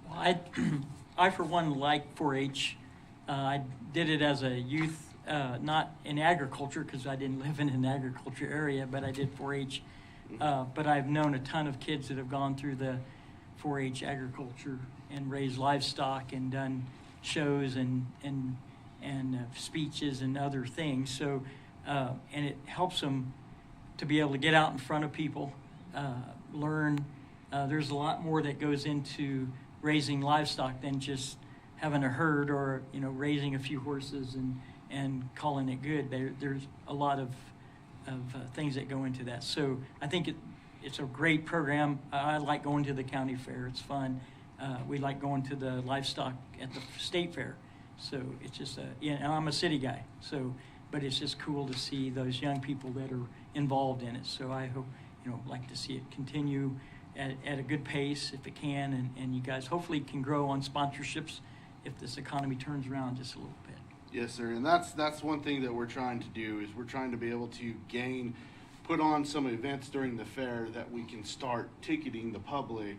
Speaker 12: Well, I for one like 4-H. I did it as a youth, not in agriculture because I didn't live in an agriculture area, but I did 4-H. But I've known a ton of kids that have gone through the 4-H agriculture and raised livestock and done shows and speeches and other things. So, and it helps them to be able to get out in front of people, learn. There's a lot more that goes into raising livestock than just having a herd or raising a few horses and calling it good. There's a lot of things that go into that. So I think it's a great program. I like going to the county fair. It's fun. We like going to the livestock at the state fair. So it's just and I'm a city guy. So, but it's just cool to see those young people that are involved in it. So I hope, like to see it continue at a good pace if it can, and you guys hopefully can grow on sponsorships if this economy turns around just a little bit.
Speaker 7: Yes, sir. And that's one thing that we're trying to do is we're trying to be able to put on some events during the fair that we can start ticketing the public.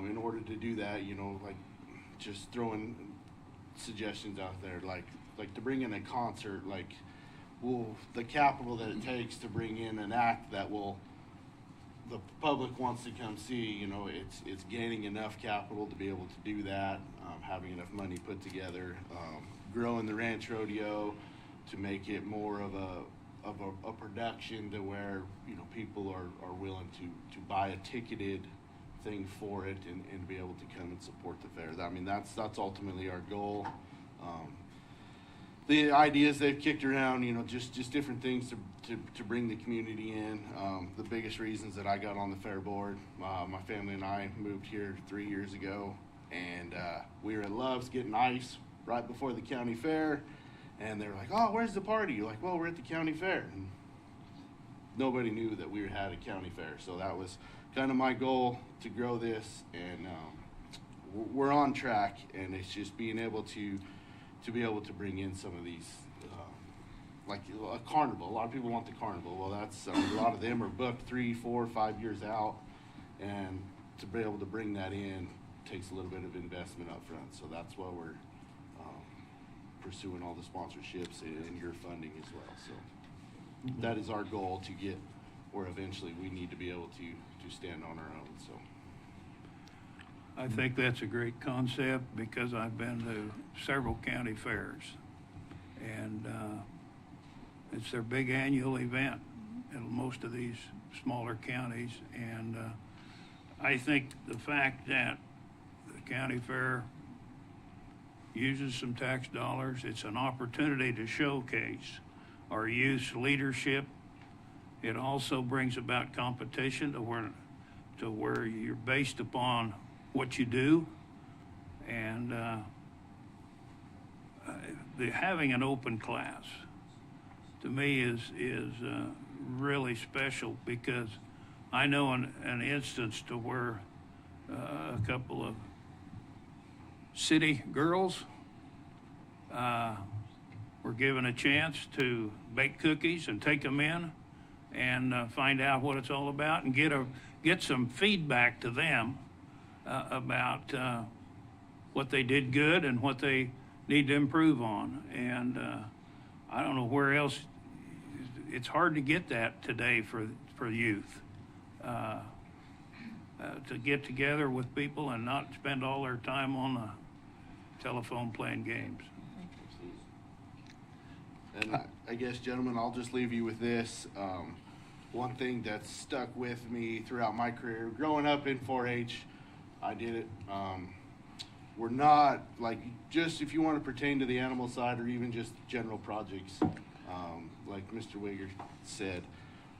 Speaker 7: In order to do that, like just throwing suggestions out there, like to bring in a concert, like the capital that it takes to bring in an act that the public wants to come see, it's gaining enough capital to be able to do that, having enough money put together, growing the ranch rodeo to make it more of a production to where, people are willing to buy a ticketed thing for it and be able to come and support the fair. I mean, that's ultimately our goal. The ideas they've kicked around, just different things to bring the community in. The biggest reasons that I got on the fair board, my family and I moved here 3 years ago, and we were at Love's getting ice right before the county fair, and they were like, "Oh, where's the party?" You're like, "Well, we're at the county fair." And nobody knew that we had a county fair, so that was kind of my goal to grow this, and we're on track, and it's just being able to be able to bring in some of these, like a carnival. A lot of people want the carnival. Well, that's a lot of them are booked 3, 4, 5 years out, and to be able to bring that in takes a little bit of investment up front. So that's why we're pursuing all the sponsorships and your funding as well. So that is our goal, to get where eventually we need to be able to stand on our own. So
Speaker 10: I think that's a great concept because I've been to several county fairs, and it's their big annual event in most of these smaller counties, and I think the fact that the county fair uses some tax dollars, it's an opportunity to showcase our youth's leadership. It also brings about competition to where you're based upon what you do, and having an open class to me is really special, because I know an instance to where a couple of city girls were given a chance to bake cookies and take them in, and find out what it's all about and get some feedback to them about what they did good and what they need to improve on. And I don't know where else. It's hard to get that today for youth. To get together with people and not spend all their time on the telephone playing games.
Speaker 7: And I guess, gentlemen, I'll just leave you with this. One thing that's stuck with me throughout my career, growing up in 4-H, I did it. We're not, like, just if you want to pertain to the animal side or even just general projects, like Mr. Wigger said,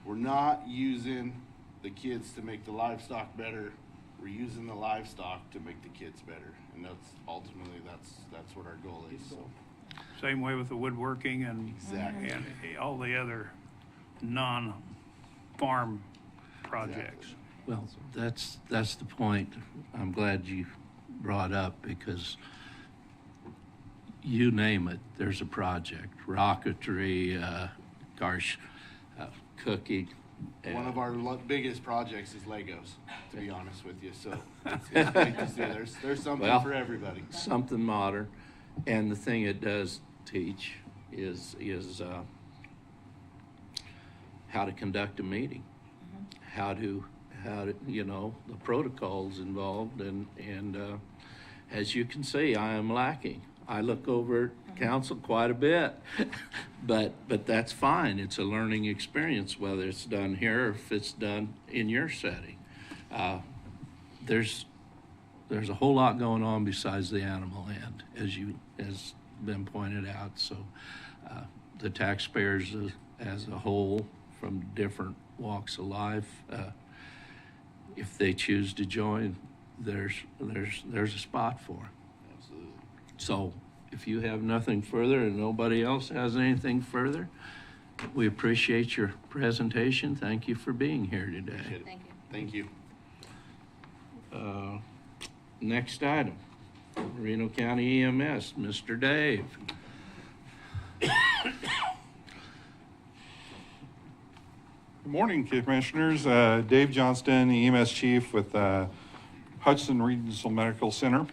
Speaker 7: we're not using the kids to make the livestock better. We're using the livestock to make the kids better, and that's ultimately that's what our goal is. So.
Speaker 10: Same way with the woodworking and
Speaker 7: Exactly.
Speaker 10: and all the other non-farm projects.
Speaker 7: Exactly.
Speaker 6: Well, that's the point I'm glad you brought up, because you name it, there's a project. Rocketry, cooking.
Speaker 7: One of our biggest projects is Legos, to be honest with you. So it's great to see. There's something for everybody.
Speaker 6: Something modern. And the thing it does teach is how to conduct a meeting, how to the protocols involved, and as you can see, I am lacking. I look over at council quite a bit, but that's fine. It's a learning experience, whether it's done here or if it's done in your setting. There's a whole lot going on besides the animal end, as been pointed out. So the taxpayers as a whole from different walks of life, if they choose to join, there's a spot for them.
Speaker 7: Absolutely.
Speaker 6: So if you have nothing further and nobody else has anything further, we appreciate your presentation. Thank you for being here today.
Speaker 3: Thank you.
Speaker 7: Thank you.
Speaker 6: Next item, Reno County EMS, Mr. Dave.
Speaker 13: Good morning, Commissioners. Dave Johnston, EMS Chief with Hudson Regional Medical Center.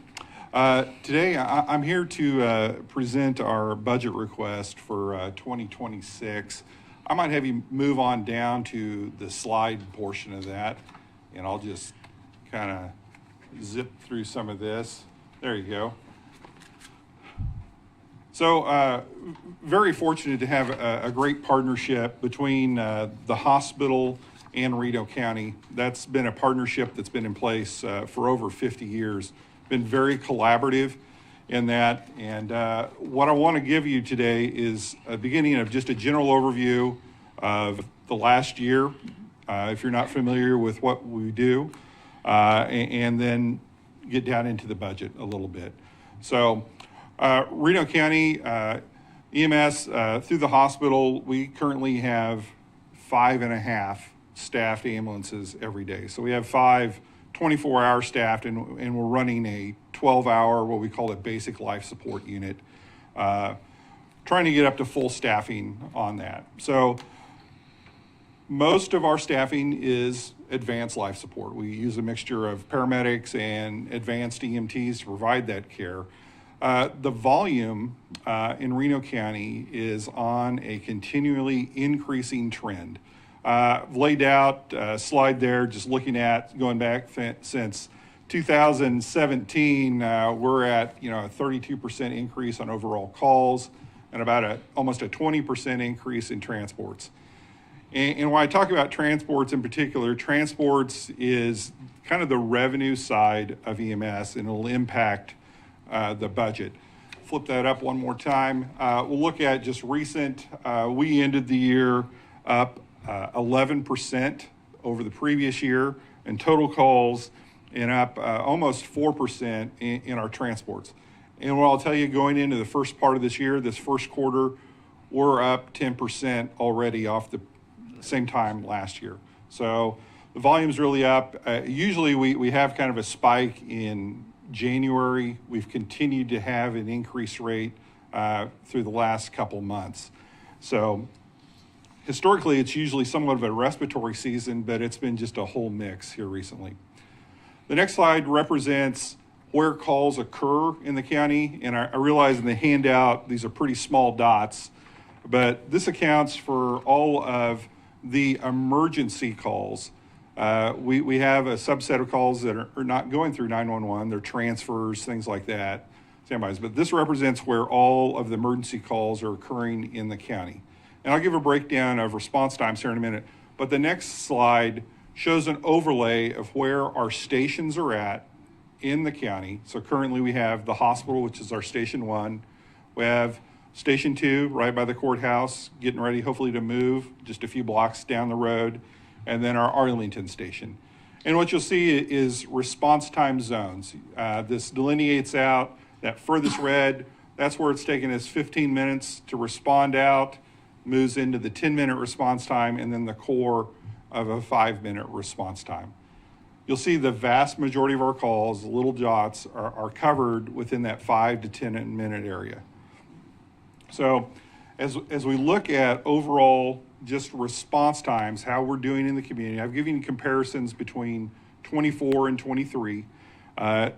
Speaker 13: Today, I'm here to present our budget request for 2026. I might have you move on down to the slide portion of that, and I'll just kind of zip through some of this. There you go. So very fortunate to have a great partnership between the hospital and Reno County. That's been a partnership that's been in place for over 50 years. Been very collaborative in that. And what I want to give you today is a beginning of just a general overview of the last year, if you're not familiar with what we do, and then get down into the budget a little bit. So Reno County EMS through the hospital, we currently have 5.5 staffed ambulances every day. So we have 5 24-hour staffed, and we're running a 12-hour, what we call a basic life support unit, trying to get up to full staffing on that. So most of our staffing is advanced life support. We use a mixture of paramedics and advanced EMTs to provide that care. The volume in Reno County is on a continually increasing trend. I've laid out a slide there just looking at going back since 2017, we're at a 32% increase on overall calls and about almost a 20% increase in transports. And when I talk about transports in particular, transports is kind of the revenue side of EMS, and it'll impact the budget. Flip that up one more time. We'll look at just recent. We ended the year up 11% over the previous year in total calls, and up almost 4% in our transports. And what I'll tell you, going into the first part of this year, this first quarter, we're up 10% already off the same time last year. So the volume's really up. Usually we have kind of a spike in January. We've continued to have an increased rate through the last couple months. So historically, it's usually somewhat of a respiratory season, but it's been just a whole mix here recently. The next slide represents where calls occur in the county, and I realize in the handout, these are pretty small dots, but this accounts for all of the emergency calls. We have a subset of calls that are not going through 911, they're transfers, things like that, standbys, but this represents where all of the emergency calls are occurring in the county. And I'll give a breakdown of response times here in a minute, but the next slide shows an overlay of where our stations are at in the county. So currently we have the hospital, which is our station 1. We have station 2 right by the courthouse, getting ready hopefully to move just a few blocks down the road, and then our Arlington station. And what you'll see is response time zones. This delineates out that furthest red, that's where it's taken us 15 minutes to respond out, moves into the 10-minute response time, and then the core of a 5-minute response time. You'll see the vast majority of our calls, the little dots, are covered within that 5 to 10 minute area. So as we look at overall just response times, how we're doing in the community, I've given you comparisons between 24 and 23. The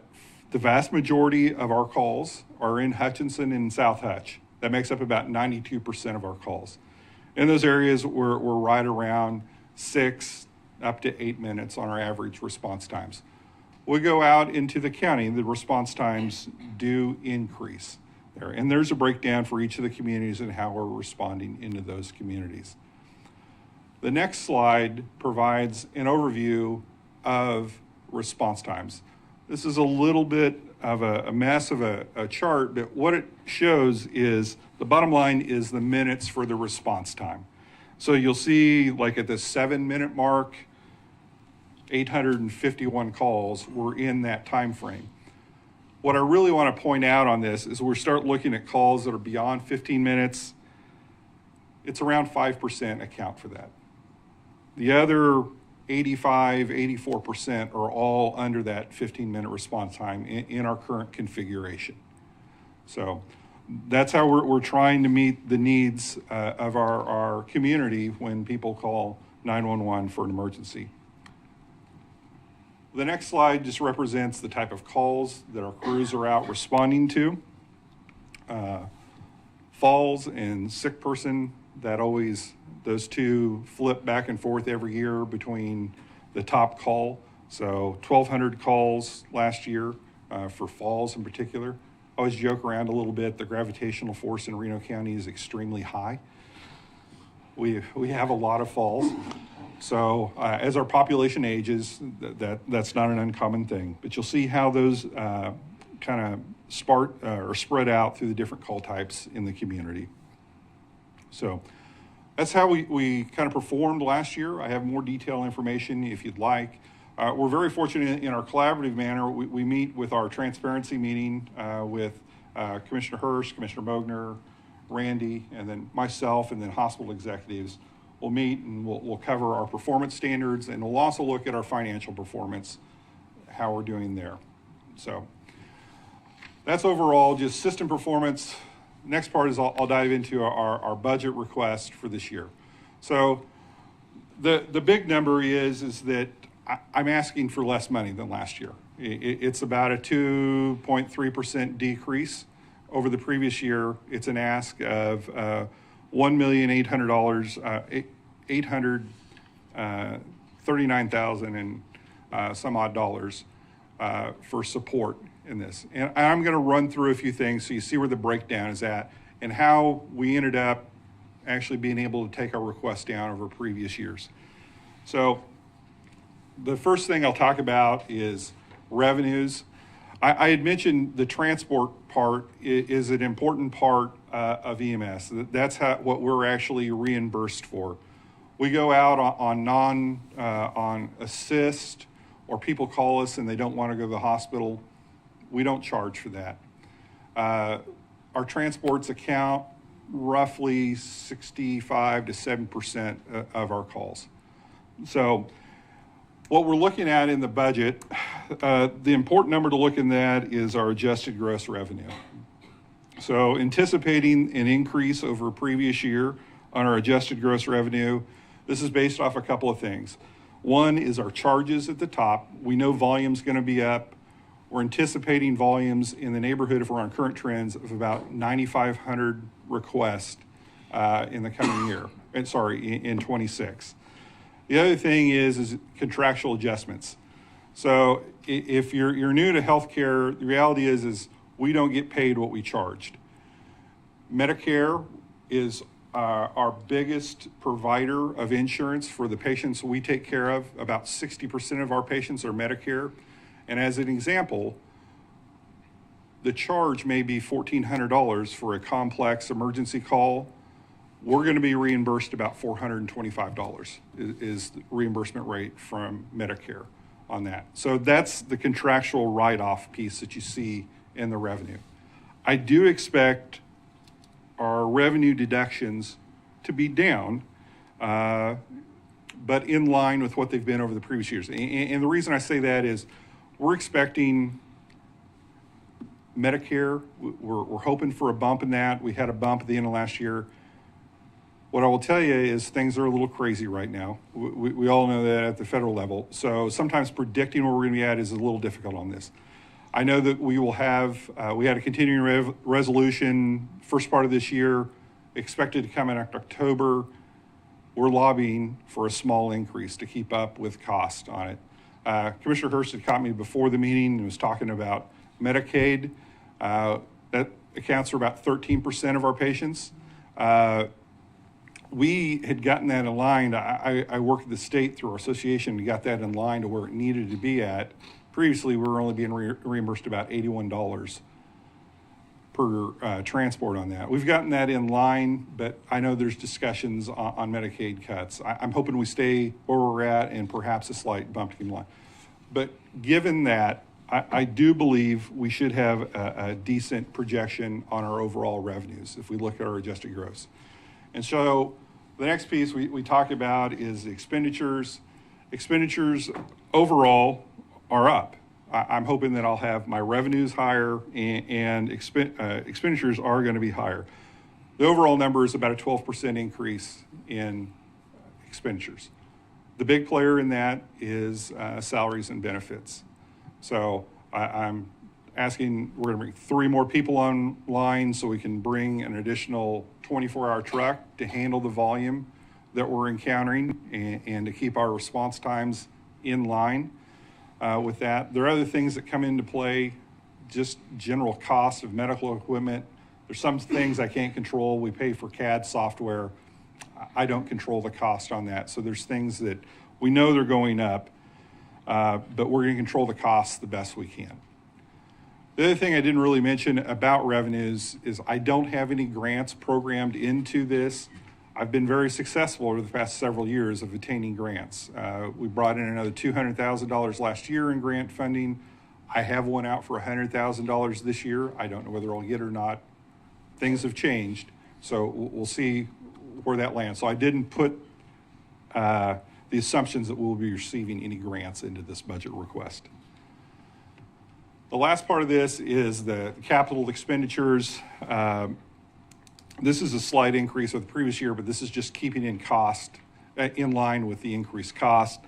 Speaker 13: vast majority of our calls are in Hutchinson and South Hutch. That makes up about 92% of our calls. In those areas, we're right around 6 up to 8 minutes on our average response times. We go out into the county, the response times do increase there. And there's a breakdown for each of the communities and how we're responding into those communities. The next slide provides an overview of response times. This is a little bit of a mess of a chart, but what it shows is the bottom line is the minutes for the response time. So you'll see like at the 7-minute mark, 851 calls were in that time frame. What I really want to point out on this is we start looking at calls that are beyond 15 minutes. It's around 5% account for that. The other 85, 84% are all under that 15-minute response time in our current configuration. So that's how we're trying to meet the needs of our community when people call 911 for an emergency. The next slide just represents the type of calls that our crews are out responding to. Falls and sick person, those two flip back and forth every year between the top call. So 1,200 calls last year for falls in particular. I always joke around a little bit, the gravitational force in Reno County is extremely high. We have a lot of falls. So as our population ages, that's not an uncommon thing. But you'll see how those kind of spread out through the different call types in the community. So that's how we kind of performed last year. I have more detailed information if you'd like. We're very fortunate in our collaborative manner. We meet with our transparency meeting with Commissioner Hirsch, Commissioner Bogner, Randy, and then myself, and then hospital executives. We'll meet and we'll cover our performance standards, and we'll also look at our financial performance, how we're doing there. So that's overall just system performance. Next part is I'll dive into our budget request for this year. So the big number is that I'm asking for less money than last year. It's about a 2.3% decrease over the previous year. It's an ask of $1,800,000, $839,000 and some odd dollars for support in this. And I'm going to run through a few things so you see where the breakdown is at and how we ended up actually being able to take our request down over previous years. So the first thing I'll talk about is revenues. I had mentioned the transport part is an important part of EMS. That's what we're actually reimbursed for. We go out on assist, or people call us and they don't want to go to the hospital. We don't charge for that. Our transports account roughly 65 to 7% of our calls. So what we're looking at in the budget, the important number to look in that is our adjusted gross revenue. So anticipating an increase over a previous year on our adjusted gross revenue. This is based off a couple of things. One is our charges at the top. We know volume's going to be up. We're anticipating volumes in the neighborhood, if we're on current trends, of about 9,500 requests in the coming year. In 26. The other thing is contractual adjustments. So if you're new to healthcare, the reality is we don't get paid what we charged. Medicare is our biggest provider of insurance for the patients we take care of. About 60% of our patients are Medicare. And as an example, the charge may be $1,400 for a complex emergency call. We're going to be reimbursed about $425 is the reimbursement rate from Medicare on that. So that's the contractual write-off piece that you see in the revenue. I do expect our revenue deductions to be down, but in line with what they've been over the previous years. And the reason I say that is we're expecting Medicare, we're hoping for a bump in that. We had a bump at the end of last year. What I will tell you is things are a little crazy right now. We all know that at the federal level. So sometimes predicting where we're going to be at is a little difficult on this. I know that we will have, we had a continuing resolution first part of this year, expected to come in October. We're lobbying for a small increase to keep up with cost on it. Commissioner Hurst had caught me before the meeting and was talking about Medicaid. That accounts for about 13% of our patients. We had gotten that aligned. I worked at the state through our association. We got that in line to where it needed to be at. Previously, we were only being reimbursed about $81 per transport on that. We've gotten that in line, but I know there's discussions on Medicaid cuts. I'm hoping we stay where we're at and perhaps a slight bump to keep in line. But given that, I do believe we should have a decent projection on our overall revenues if we look at our adjusted gross. And so the next piece we talk about is expenditures. Expenditures overall are up. I'm hoping that I'll have my revenues higher and expenditures are going to be higher. The overall number is about a 12% increase in expenditures. The big player in that is salaries and benefits. So I'm asking, we're going to bring 3 more people online so we can bring an additional 24-hour truck to handle the volume that we're encountering and to keep our response times in line with that. There are other things that come into play, just general cost of medical equipment. There's some things I can't control. We pay for CAD software. I don't control the cost on that. So there's things that we know they're going up, but we're going to control the costs the best we can. The other thing I didn't really mention about revenues is I don't have any grants programmed into this. I've been very successful over the past several years of attaining grants. We brought in another $200,000 last year in grant funding. I have one out for $100,000 this year. I don't know whether I'll get it or not. Things have changed, so we'll see where that lands. So I didn't put the assumptions that we'll be receiving any grants into this budget request. The last part of this is the capital expenditures. This is a slight increase over the previous year, but this is just keeping in cost in line with the increased cost.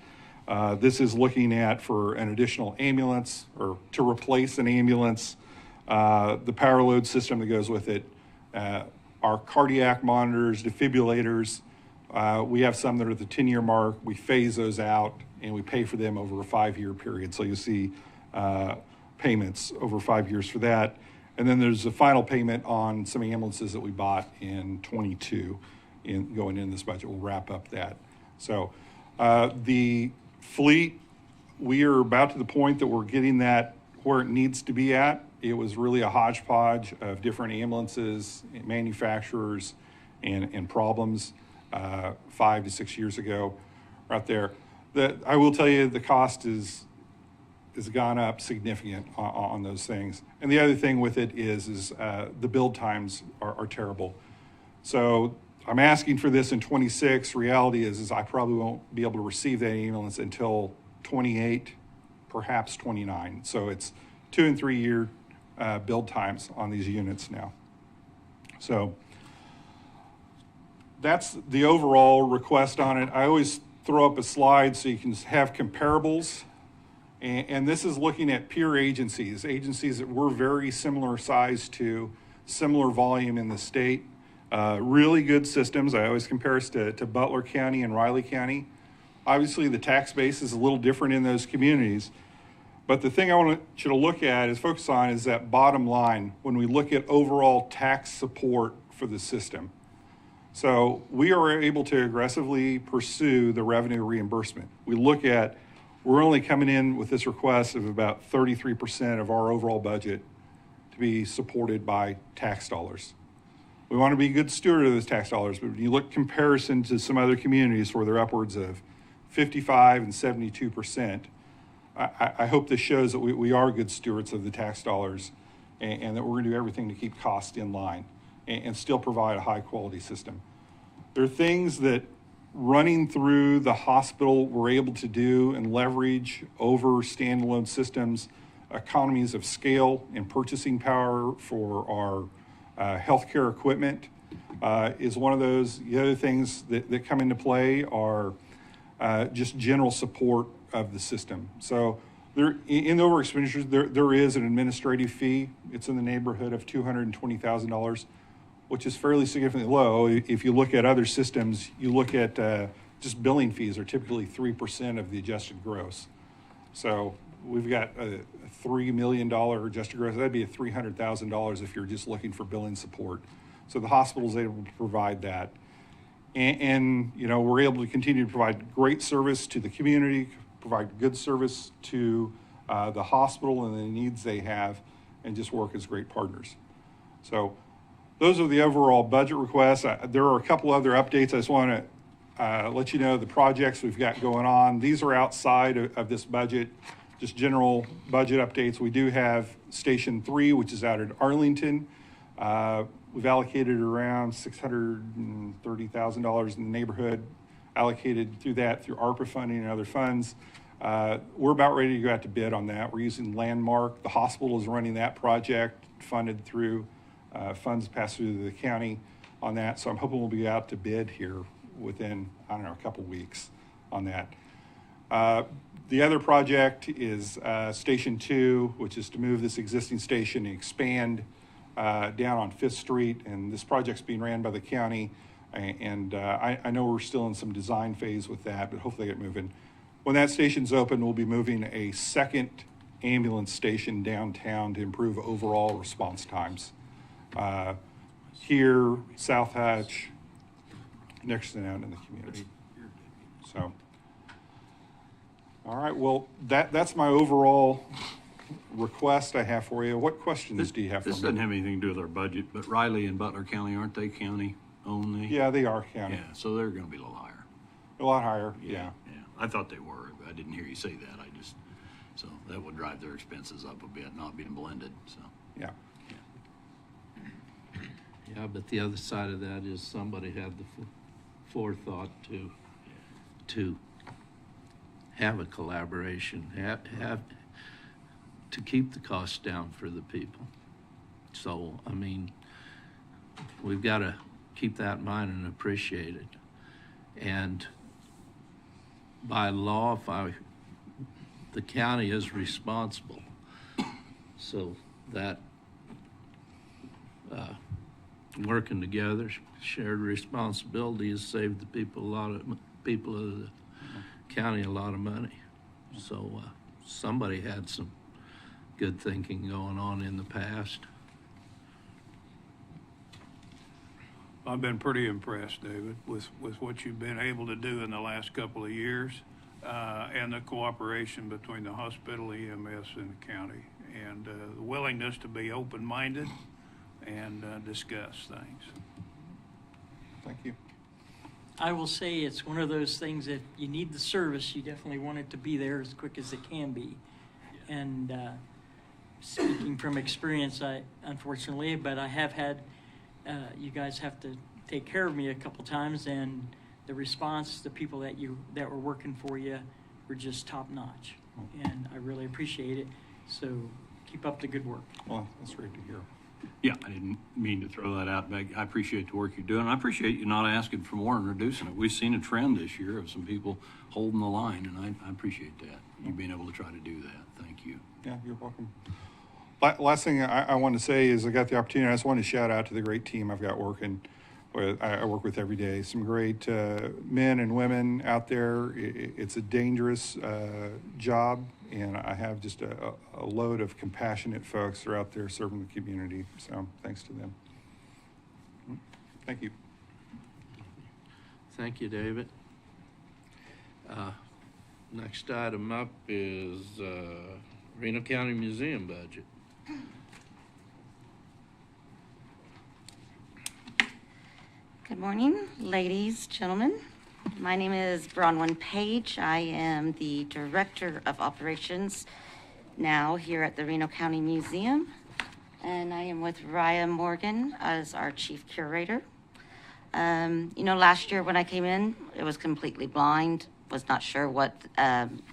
Speaker 13: This is looking at for an additional ambulance or to replace an ambulance, the power load system that goes with it, our cardiac monitors, defibrillators. We have some that are at the 10-year mark. We phase those out and we pay for them over a 5-year period. So you see payments over 5 years for that. And then there's a final payment on some ambulances that we bought in 22 going in this budget. We'll wrap up that. So the fleet, we are about to the point that we're getting that where it needs to be at. It was really a hodgepodge of different ambulances, manufacturers, and problems 5 to 6 years ago right there. I will tell you the cost has gone up significant on those things. And the other thing with it is the build times are terrible. So I'm asking for this in 26. Reality is I probably won't be able to receive that ambulance until 28, perhaps 29. So it's 2 and 3 year build times on these units now. So that's the overall request on it. I always throw up a slide so you can have comparables. And this is looking at peer agencies that were very similar size to, similar volume in the state. Really good systems. I always compare us to Butler County and Riley County. Obviously, the tax base is a little different in those communities. But the thing I want you to look at is focus on is that bottom line when we look at overall tax support for the system. So we are able to aggressively pursue the revenue reimbursement. We're only coming in with this request of about 33% of our overall budget to be supported by tax dollars. We want to be a good steward of those tax dollars, but when you look comparison to some other communities where they're upwards of 55 and 72%, I hope this shows that we are good stewards of the tax dollars and that we're going to do everything to keep costs in line and still provide a high quality system. There are things that running through the hospital we're able to do and leverage over standalone systems, economies of scale and purchasing power for our healthcare equipment is one of those. The other things that come into play are just general support of the system. So in the over expenditures, there is an administrative fee. It's in the neighborhood of $220,000, which is fairly significantly low. If you look at other systems, you look at just billing fees are typically 3% of the adjusted gross. So we've got a $3 million adjusted gross. That'd be a $300,000 if you're just looking for billing support. So the hospital is able to provide that. And you know, we're able to continue to provide great service to the community, provide good service to the hospital and the needs they have, and just work as great partners. So those are the overall budget requests. There are a couple other updates. I just want to let you know the projects we've got going on. These are outside of this budget, just general budget updates. We do have Station 3, which is out at Arlington. We've allocated around $630,000 in the neighborhood, allocated through ARPA funding and other funds. We're about ready to go out to bid on that. We're using Landmark. The hospital is running that project, funded through funds passed through the county on that. So I'm hoping we'll be out to bid here within, I don't know, a couple weeks on that. The other project is Station 2, which is to move this existing station and expand down on 5th Street. And this project's being ran by the county. And I know we're still in some design phase with that, but hopefully get moving. When that station's open, we'll be moving a second ambulance station downtown to improve overall response times. Here, South Hatch, next and out in the community. So, all right, well, that's my overall request I have for you. What questions do you have for me?
Speaker 1: This doesn't have anything to do with our budget, but Riley and Butler County, aren't they county only?
Speaker 13: Yeah, they are county.
Speaker 1: Yeah, so they're gonna be a little higher.
Speaker 13: A lot higher, yeah.
Speaker 1: Yeah, I thought they were, but I didn't hear you say that. So that would drive their expenses up a bit, not being blended, so.
Speaker 13: Yeah.
Speaker 6: Yeah, but the other side of that is somebody had the forethought to have a collaboration, have to keep the costs down for the people. So, I mean, we've got to keep that in mind and appreciate it. And by law, the county is responsible. So that working together, shared responsibility has saved the people of the county a lot of money. So somebody had some good thinking going on in the past.
Speaker 10: I've been pretty impressed, David, with what you've been able to do in the last couple of years, and the cooperation between the hospital, EMS, and the county, and the willingness to be open-minded and discuss things.
Speaker 13: Thank you.
Speaker 12: I will say it's one of those things that you need the service, you definitely want it to be there as quick as it can be. And speaking from experience, unfortunately, but I have had, you guys have to take care of me a couple times, and the response, the people that were working for you were just top notch. And I really appreciate it. So keep up the good work.
Speaker 13: Well, that's great to hear.
Speaker 1: Yeah, I didn't mean to throw that out, Meg. I appreciate the work you're doing. I appreciate you not asking for more and reducing it. We've seen a trend this year of some people holding the line, and I appreciate that. You being able to try to do that. Thank you.
Speaker 13: Yeah, you're welcome. Last thing I want to say is I got the opportunity. I just want to shout out to the great team I've got working with. I work with every day. Some great men and women out there. It's a dangerous job, and I have just a load of compassionate folks that are out there serving the community. So thanks to them. Thank you.
Speaker 6: Thank you, David. Next item up is Reno County Museum budget.
Speaker 14: Good morning, ladies, gentlemen. My name is Bronwyn Page. I am the Director of Operations now here at the Reno County Museum, and I am with Raya Morgan as our Chief Curator. Last year when I came in, it was completely blind, was not sure what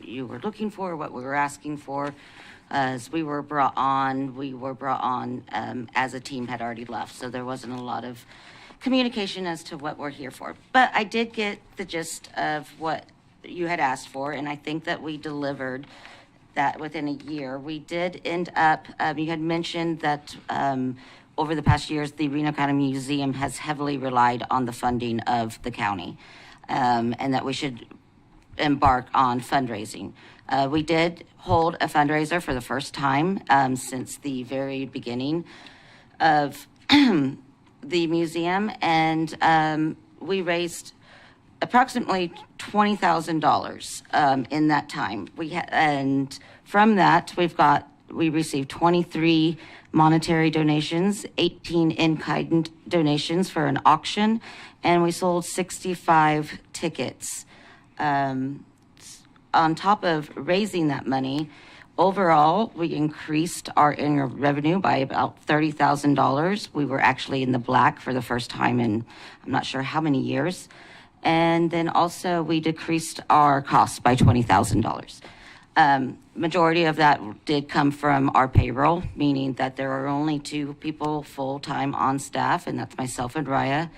Speaker 14: you were looking for, what we were asking for. As we were brought on as a team had already left, so there wasn't a lot of communication as to what we're here for. But I did get the gist of what you had asked for, and I think that we delivered that within a year. We did end up, you had mentioned that over the past years, the Reno County Museum has heavily relied on the funding of the county, and that we should embark on fundraising. We did hold a fundraiser for the first time since the very beginning of the museum, and we raised approximately $20,000 in that time. And from that, we received 23 monetary donations, 18 in-kind donations for an auction, and we sold 65 tickets. On top of raising that money, overall, we increased our annual revenue by about $30,000. We were actually in the black for the first time in I'm not sure how many years. And then also we decreased our costs by $20,000. Majority of that did come from our payroll, meaning that there are only 2 people full-time on staff, and that's myself and Raya.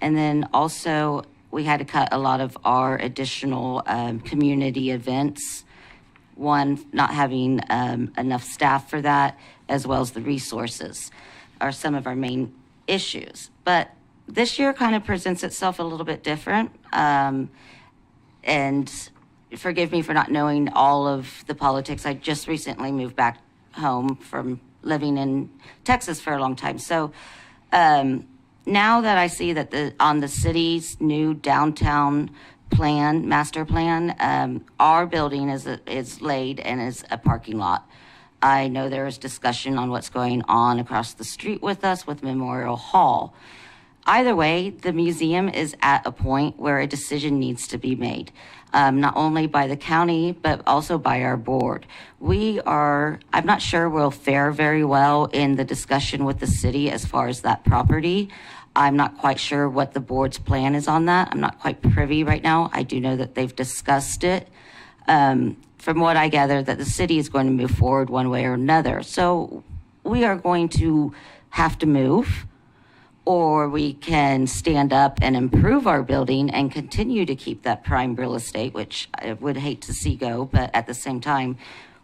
Speaker 14: And then also we had to cut a lot of our additional community events. One, not having enough staff for that, as well as the resources are some of our main issues. But this year kind of presents itself a little bit different. And forgive me for not knowing all of the politics. I just recently moved back home from living in Texas for a long time. So now that I see that on the city's new downtown plan, master plan, our building is laid and is a parking lot. I know there is discussion on what's going on across the street with us with Memorial Hall. Either way, the museum is at a point where a decision needs to be made, not only by the county, but also by our board. I'm not sure we'll fare very well in the discussion with the city as far as that property. I'm not quite sure what the board's plan is on that. I'm not quite privy right now. I do know that they've discussed it. From what I gather, that the city is going to move forward one way or another. So we are going to have to move, or we can stand up and improve our building and continue to keep that prime real estate, which I would hate to see go, but at the same time,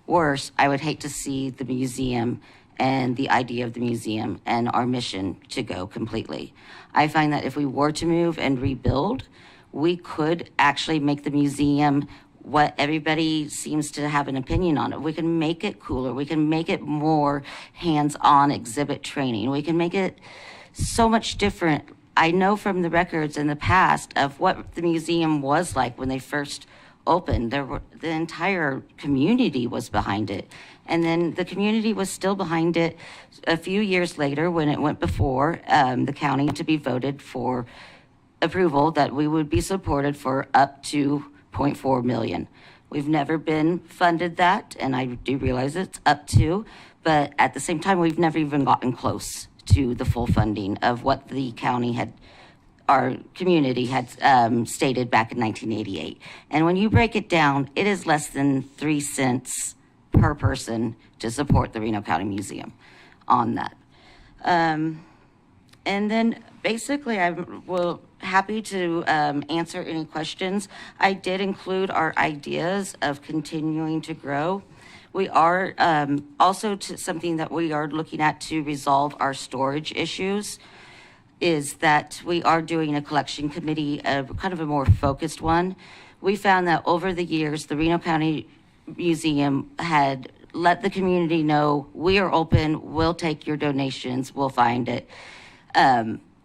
Speaker 14: worse, I would hate to see the museum and the idea of the museum and our mission to go completely. I find that if we were to move and rebuild, we could actually make the museum what everybody seems to have an opinion on it. We can make it cooler. We can make it more hands-on exhibit training. We can make it so much different. I know from the records in the past of what the museum was like when they first opened. The entire community was behind it. And then the community was still behind it a few years later when it went before the county to be voted for approval that we would be supported for up to $0.4 million. We've never been funded that, and I do realize it's up to, but at the same time, we've never even gotten close to the full funding of what the county had, our community had stated back in 1988. And when you break it down, it is less than 3 cents per person to support the Reno County Museum on that. And then basically, I'm happy to answer any questions. I did include our ideas of continuing to grow. We are also something that we are looking at to resolve our storage issues is that we are doing a collection committee, kind of a more focused one. We found that over the years, the Reno County Museum had let the community know, we are open, we'll take your donations, we'll find it.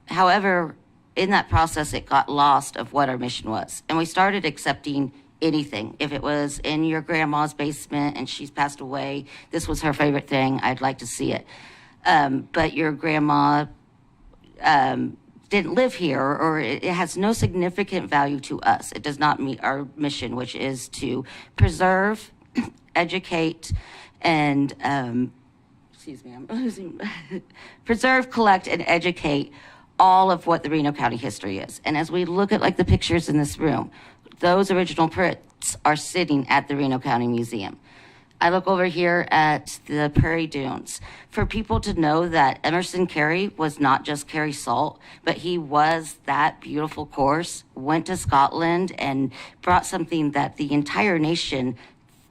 Speaker 14: However, in that process, it got lost of what our mission was. And we started accepting anything. If it was in your grandma's basement and she's passed away, this was her favorite thing, I'd like to see it. But your grandma didn't live here, or it has no significant value to us. It does not meet our mission, which is to preserve, educate, and excuse me, I'm losing, preserve, collect, and educate all of what the Reno County history is. And as we look at like the pictures in this room, those original prints are sitting at the Reno County Museum. I look over here at the Prairie Dunes. For people to know that Emerson Carey was not just Carey Salt, but he was that beautiful course, went to Scotland and brought something that the entire nation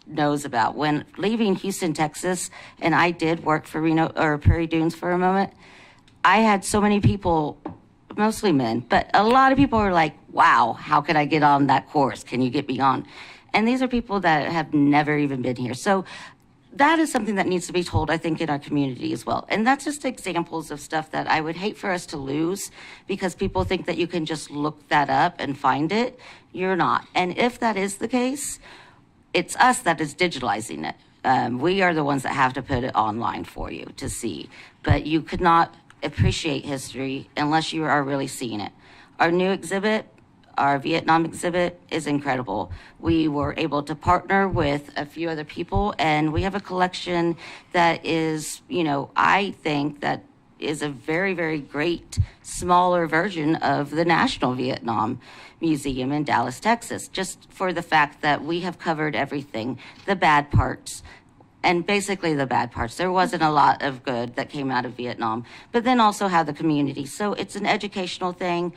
Speaker 14: knows about. When leaving Houston, Texas, and I did work for Reno or Prairie Dunes for a moment, I had so many people, mostly men, but a lot of people were like, wow, how could I get on that course? Can you get me on? And these are people that have never even been here. So that is something that needs to be told, I think, in our community as well. And that's just examples of stuff that I would hate for us to lose because people think that you can just look that up and find it. You're not. And if that is the case, it's us that is digitalizing it. We are the ones that have to put it online for you to see. But you could not appreciate history unless you are really seeing it. Our new exhibit, our Vietnam exhibit, is incredible. We were able to partner with a few other people, and we have a collection that is, you know, I think that is a very, very great, smaller version of the National Vietnam Museum in Dallas, Texas, just for the fact that we have covered everything, the bad parts, and basically the bad parts. There wasn't a lot of good that came out of Vietnam, but then also how the community. So it's an educational thing.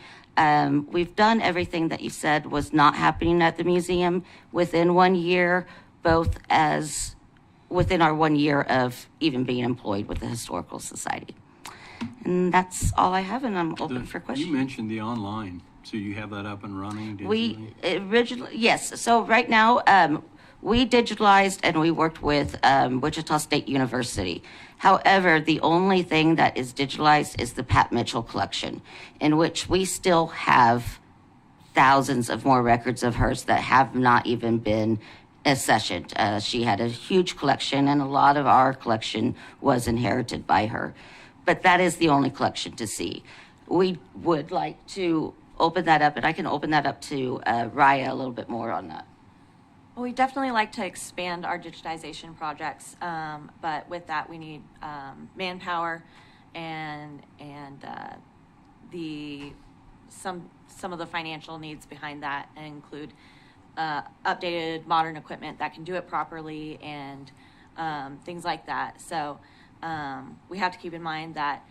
Speaker 14: We've done everything that you said was not happening at the museum within 1 year, both as within our 1 year of even being employed with the Historical Society. And that's all I have, and I'm open for questions.
Speaker 1: You mentioned the online, so you have that up and running?
Speaker 14: We originally, yes. So right now, we digitalized and we worked with Wichita State University. However, the only thing that is digitalized is the Pat Mitchell collection, in which we still have thousands of more records of hers that have not even been accessioned. She had a huge collection, and a lot of our collection was inherited by her. But that is the only collection to see. We would like to open that up, and I can open that up to Raya a little bit more on that.
Speaker 15: Well, we definitely like to expand our digitization projects, but with that we need manpower and some of the financial needs behind that include updated modern equipment that can do it properly and things like that. So we have to keep in mind that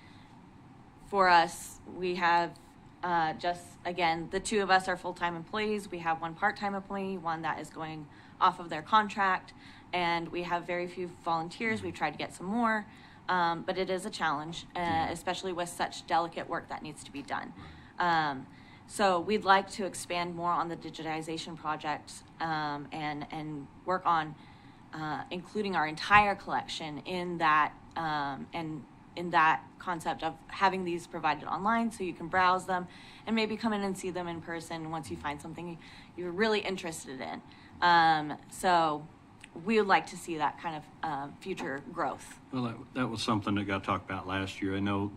Speaker 15: for us, we have just, again, the two of us are full-time employees. We have one part-time employee, one that is going off of their contract, and we have very few volunteers. We've tried to get some more, but it is a challenge, especially with such delicate work that needs to be done. So we'd like to expand more on the digitization project and work on including our entire collection in that and in that concept of having these provided online so you can browse them and maybe come in and see them in person once you find something you're really interested in. So we would like to see that kind of future growth.
Speaker 1: Well, that was something that got talked about last year. I know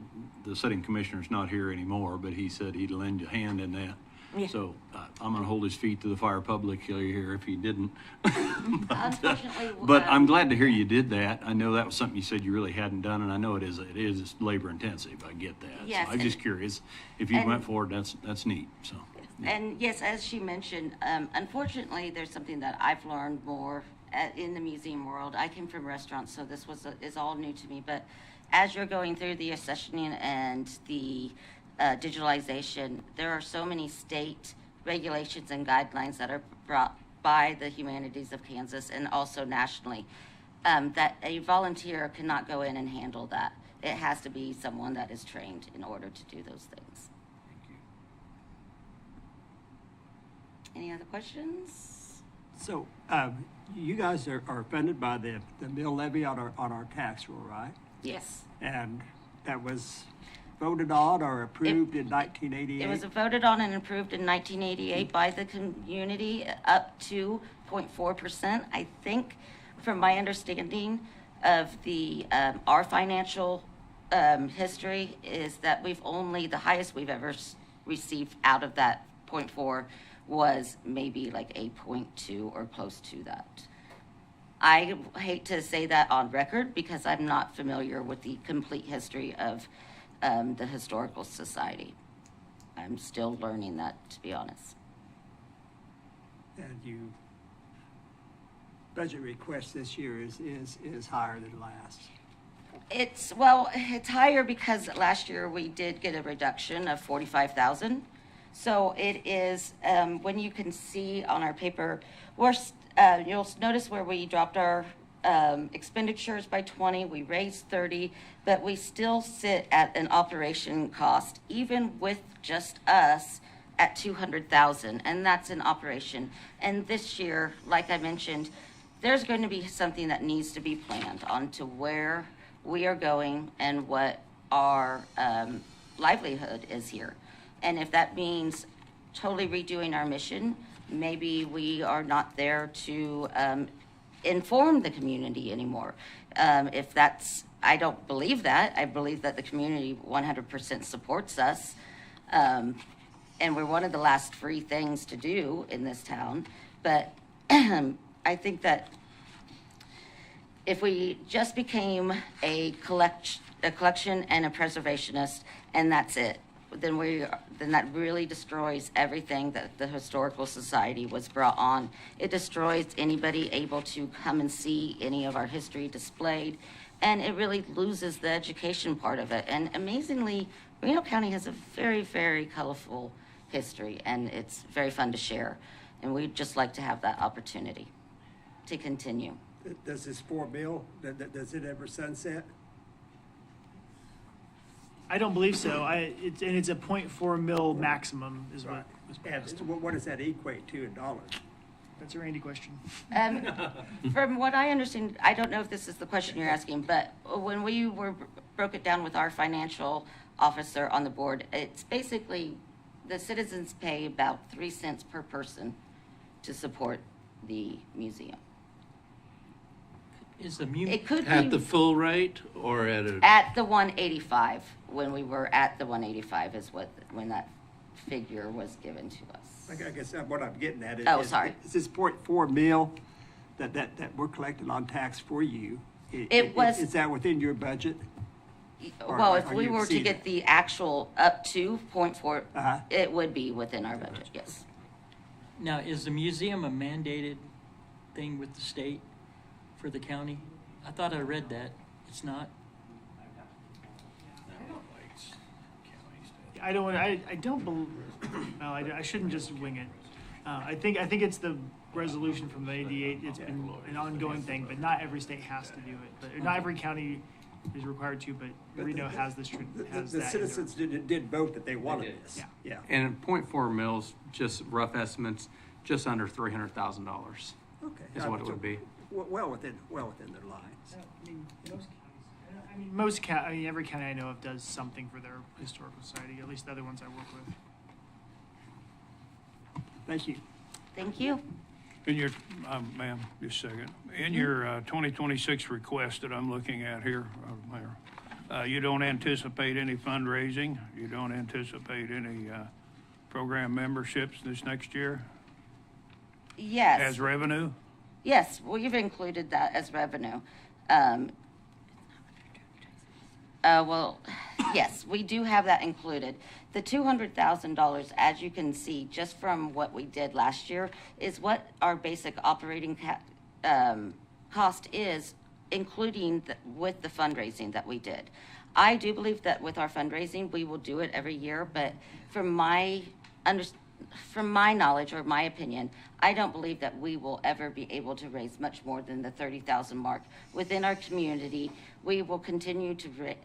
Speaker 1: the sitting commissioner's not here anymore, but he said he'd lend a hand in that.
Speaker 15: Yeah.
Speaker 1: So I'm going to hold his feet to the fire publicly here if he didn't. But I'm glad to hear you did that. I know that was something you said you really hadn't done, and I know it is labor intensive. I get that.
Speaker 14: Yes,
Speaker 1: so I'm just curious if you went forward. That's neat. So.
Speaker 14: And yes, as she mentioned, unfortunately, there's something that I've learned more in the museum world. I came from restaurants, so this is all new to me. But as you're going through the accessioning and the digitalization, there are so many state regulations and guidelines that are brought by the Humanities of Kansas and also nationally, that a volunteer cannot go in and handle that. It has to be someone that is trained in order to do those things. Any other questions?
Speaker 11: So, you guys are funded by the mill levy on our tax roll, right?
Speaker 14: Yes.
Speaker 11: And that was voted on or approved in 1988?
Speaker 14: It was voted on and approved in 1988 by the community up to 0.4%. I think, from my understanding of the our financial history, is that the highest we've ever received out of that 0.4 was maybe like 8.2 or close to that. I hate to say that on record because I'm not familiar with the complete history of the Historical Society. I'm still learning that, to be honest.
Speaker 11: And you, budget request this year is higher than last.
Speaker 14: It's higher because last year we did get a reduction of 45,000. So it is, when you can see on our paper, you'll notice where we dropped our expenditures by 20, we raised 30, but we still sit at an operation cost, even with just us, at 200,000, and that's an operation. And this year, like I mentioned, there's going to be something that needs to be planned onto where we are going and what our livelihood is here. And if that means totally redoing our mission, maybe we are not there to inform the community anymore. I don't believe that. I believe that the community 100% supports us. And we're one of the last free things to do in this town. But I think that if we just became a collection and a preservationist, and that's it, then that really destroys everything that the Historical Society was brought on. It destroys anybody able to come and see any of our history displayed, and it really loses the education part of it. And amazingly, Reno County has a very, very colorful history, and it's very fun to share. And we'd just like to have that opportunity to continue.
Speaker 11: Does this 4 bill, does it ever sunset?
Speaker 8: I don't believe so. It's a 0.4 mil maximum is what was passed.
Speaker 11: And what does that equate to in dollars?
Speaker 8: That's a Randy question.
Speaker 14: From what I understand, I don't know if this is the question you're asking, but when we broke it down with our financial officer on the board, it's basically the citizens pay about 3 cents per person to support the museum. It could
Speaker 6: at
Speaker 14: be
Speaker 6: the full rate or at a
Speaker 14: at the 185. When we were at the 185 is when that figure was given to us.
Speaker 11: I guess what I'm getting at is this 0.4 mil that we're collecting on tax for you. Is that within your budget?
Speaker 14: Well, if we were to get the actual up to 0.4, it would be within our budget. Yes.
Speaker 12: Now, is the museum a mandated thing with the state for the county? I thought I read that. It's not.
Speaker 8: I don't believe. Well, I shouldn't just wing it. I think it's the resolution from the 88. It's been an ongoing thing, but not every state has to do it. But not every county is required to. But Reno has this.
Speaker 11: The citizens did vote that they wanted this.
Speaker 8: Yeah.
Speaker 16: And 0.4 mils, just rough estimates, just under $300,000.
Speaker 11: Okay.
Speaker 16: Is what it would be.
Speaker 11: Well within their lines.
Speaker 8: Every county I know of does something for their historical society. At least the other ones I work with.
Speaker 11: Thank you.
Speaker 14: Thank you.
Speaker 10: In your, ma'am, just a second. In your 2026 request that I'm looking at here, Mayor, you don't anticipate any fundraising? You don't anticipate any program memberships this next year?
Speaker 14: Yes.
Speaker 10: As revenue?
Speaker 14: Yes, we've included that as revenue. Yes, we do have that included. The $200,000, as you can see, just from what we did last year, is what our basic operating cost is, including with the fundraising that we did. I do believe that with our fundraising, we will do it every year, but from my knowledge or my opinion, I don't believe that we will ever be able to raise much more than the 30,000 mark within our community. We will continue to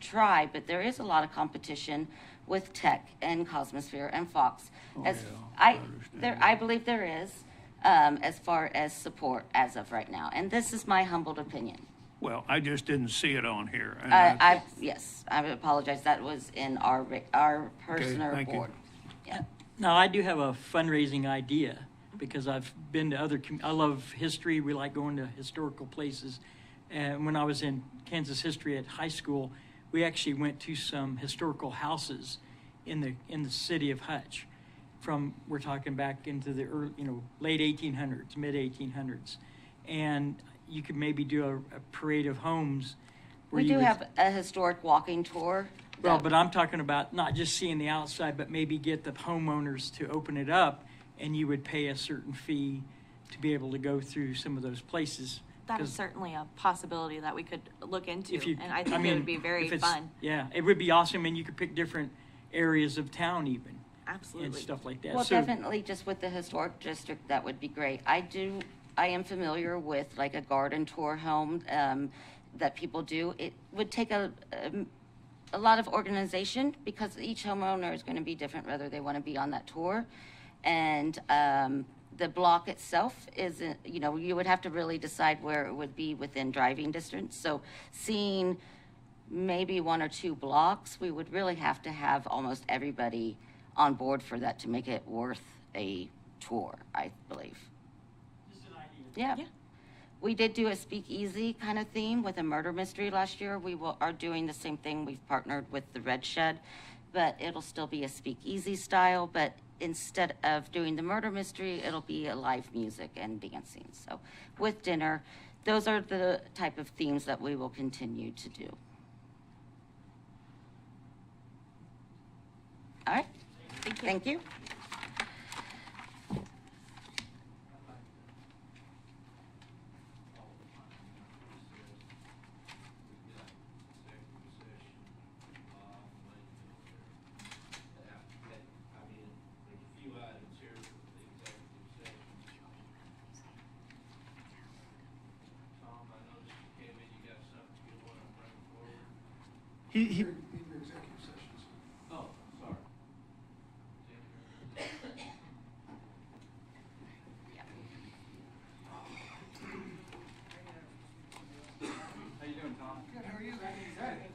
Speaker 14: try, but there is a lot of competition with Tech and Cosmosphere and Fox. I believe there is, as far as support as of right now, and this is my humbled opinion.
Speaker 10: Well, I just didn't see it on here. And
Speaker 14: Yes, I apologize. That was in our personal
Speaker 10: thank you.
Speaker 14: board. Yeah.
Speaker 12: Now, I do have a fundraising idea because I've been to I love history. We like going to historical places. And when I was in Kansas history at high school, we actually went to some historical houses in the city of Hutch. We're talking back into the early, late 1800s, mid 1800s. And you could maybe do a parade of homes.
Speaker 14: We do have a historic walking tour.
Speaker 12: Well, but I'm talking about not just seeing the outside, but maybe get the homeowners to open it up, and you would pay a certain fee to be able to go through some of those places.
Speaker 15: That is certainly a possibility that we could look into, and I think it
Speaker 12: mean,
Speaker 15: would be very fun.
Speaker 12: Yeah, it would be awesome, and you could pick different areas of town even.
Speaker 15: Absolutely.
Speaker 12: And stuff like that.
Speaker 14: Well, definitely just with the historic district, that would be great. I am familiar with like a garden tour home that people do. It would take a lot of organization because each homeowner is going to be different whether they want to be on that tour. And the block itself isn't, you would have to really decide where it would be within driving distance. So seeing maybe 1 or 2 blocks, we would really have to have almost everybody on board for that to make it worth a tour, I believe.
Speaker 12: Just an idea.
Speaker 14: Yeah. We did do a speakeasy kind of theme with a murder mystery last year. We are doing the same thing. We've partnered with the Red Shed, but it'll still be a speakeasy style, but instead of doing the murder mystery, it'll be a live music and dancing. So with dinner, those are the type of themes that we will continue to do. All right. Thank you.
Speaker 8: He
Speaker 10: Oh, sorry.
Speaker 16: How you doing, Tom? Good, how are you? Good.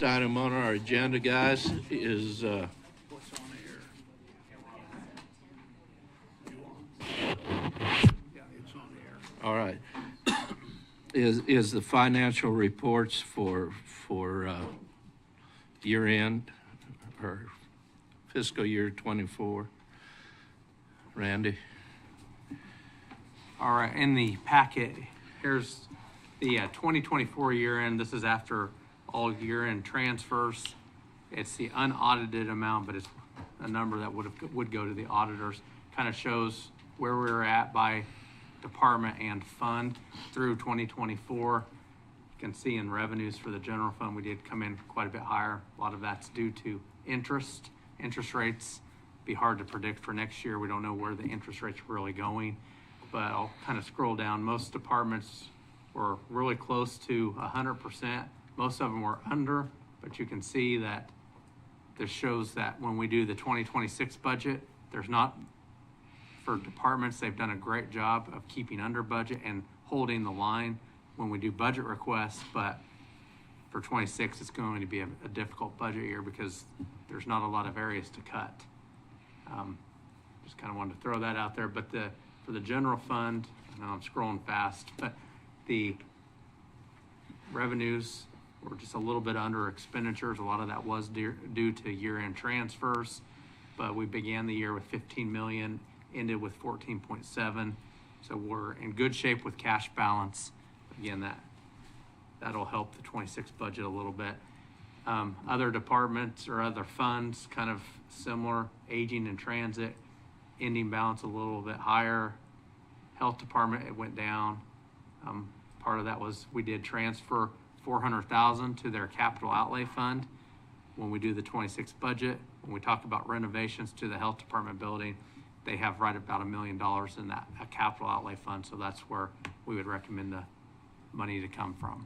Speaker 6: Item on our agenda, guys, is
Speaker 10: What's on air? Yeah, it's on air.
Speaker 6: all right. Is the financial reports for year end or fiscal year 24. Randy?
Speaker 16: All right, in the packet, here's the 2024 year end. This is after all year end transfers. It's the unaudited amount, but it's a number that would go to the auditors. Kind of shows where we're at by department and fund through 2024. You can see in revenues for the general fund, we did come in quite a bit higher. A lot of that's due to interest rates. Be hard to predict for next year. We don't know where the interest rates are really going, but I'll kind of scroll down. Most departments were really close to 100%. Most of them were under, but you can see that this shows that when we do the 2026 budget, there's not, for departments, they've done a great job of keeping under budget and holding the line when we do budget requests, but for 26, it's going to be a difficult budget year because there's not a lot of areas to cut. Just kind of wanted to throw that out there, but for the general fund, I know I'm scrolling fast, but the revenues were just a little bit under expenditures. A lot of that was due to year-end transfers, but we began the year with 15 million, ended with 14.7. So we're in good shape with cash balance. Again, that'll help the 26 budget a little bit. Other departments or other funds, kind of similar, aging and transit, ending balance a little bit higher. Health department, it went down. Part of that was we did transfer $400,000 to their capital outlay fund when we do the 26 budget. When we talk about renovations to the health department building, they have right about $1 million in that capital outlay fund. So that's where we would recommend the money to come from.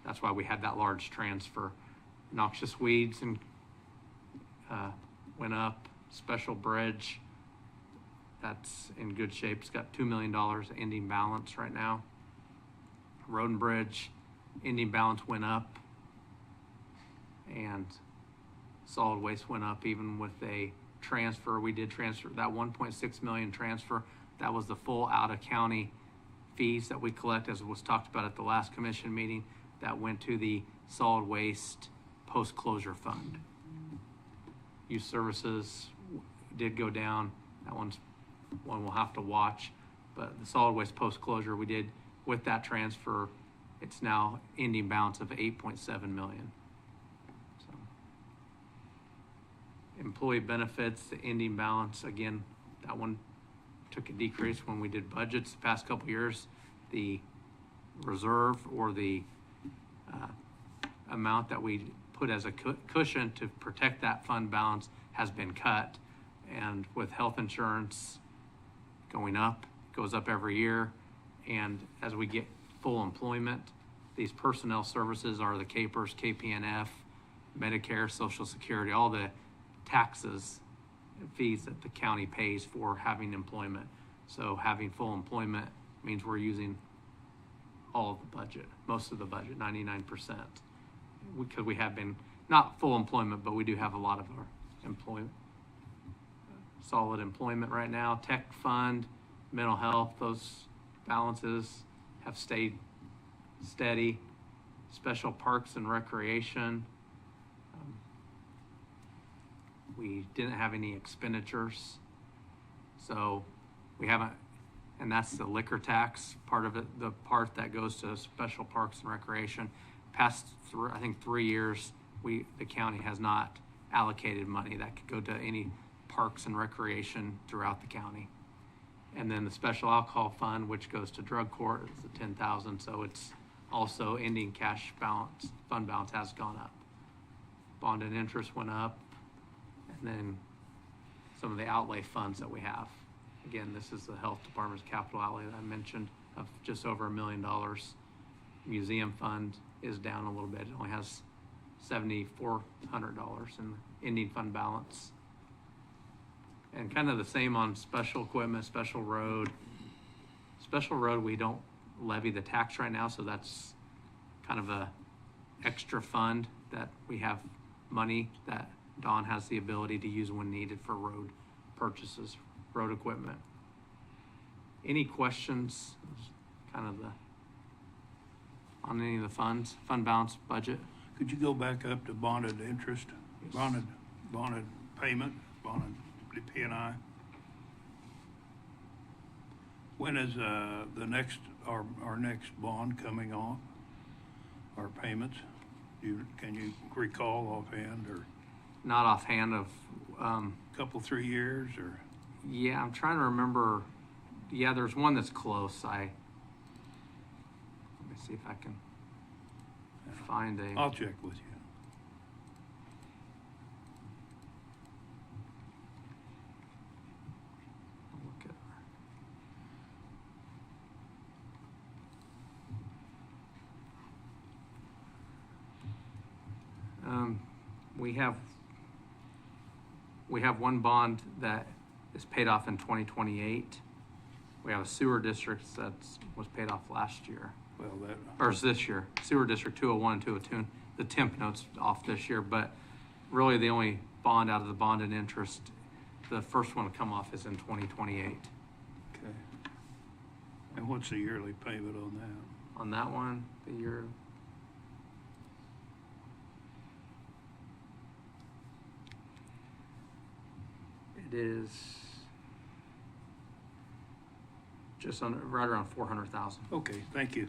Speaker 16: That's why we had that large transfer. Noxious weeds and went up. Special bridge, that's in good shape. It's got $2 million ending balance right now. Road and bridge, ending balance went up, and solid waste went up even with a transfer. We did transfer that 1.6 million transfer. That was the full out of county fees that we collect, as was talked about at the last commission meeting. That went to the solid waste post-closure fund. Youth services did go down. That one's one we'll have to watch. But the solid waste post-closure, we did, with that transfer, it's now ending balance of 8.7 million. So, employee benefits, the ending balance, again, that one took a decrease when we did budgets the past couple years. The reserve or the amount that we put as a cushion to protect that fund balance has been cut. And with health insurance going up, it goes up every year. And as we get full employment, these personnel services are the CAPERS, KPNF, Medicare, Social Security, all the taxes and fees that the county pays for having employment. So having full employment means we're using all of the budget, most of the budget, 99%. Because we have been, not full employment, but we do have a lot of our employment, solid employment right now. Tech fund, mental health, those balances have stayed steady. Special parks and recreation, we didn't have any expenditures, so we haven't, and that's the liquor tax part of it, the part that goes to special parks and recreation. Past I think 3 years, the county has not allocated money that could go to any parks and recreation throughout the county. And then the special alcohol fund, which goes to drug court, is the 10,000. So it's also ending cash balance, fund balance has gone up. Bond and interest went up. And then some of the outlay funds that we have. Again, this is the health department's capital outlay that I mentioned of just over $1 million. Museum fund is down a little bit. It only has $7,400 in ending fund balance. And kind of the same on special equipment, special road. Special road, we don't levy the tax right now, so that's kind of a extra fund that we have money that Dawn has the ability to use when needed for road purchases, road equipment. Any questions, kind of on any of the funds, fund balance, budget?
Speaker 10: Could you go back up to bonded interest, bonded payment, bonded P&I? When is our next bond coming off? Our payments? Can you recall offhand, or
Speaker 16: Not offhand of,
Speaker 10: couple, 3 years, or?
Speaker 16: yeah, I'm trying to remember. Yeah, there's one that's close. Let me see if I can find a.
Speaker 10: I'll check with you.
Speaker 16: Look at we have one bond that is paid off in 2028. We have a sewer district that was paid off last year,
Speaker 10: Well,
Speaker 16: or is this year. Sewer district 201 and 202. The temp note's off this year, but really the only bond out of the bond and interest, the first one to come off is in 2028.
Speaker 10: okay. And what's the yearly payment on that?
Speaker 16: On that one, the year. It is just right around 400,000.
Speaker 10: Okay, thank you.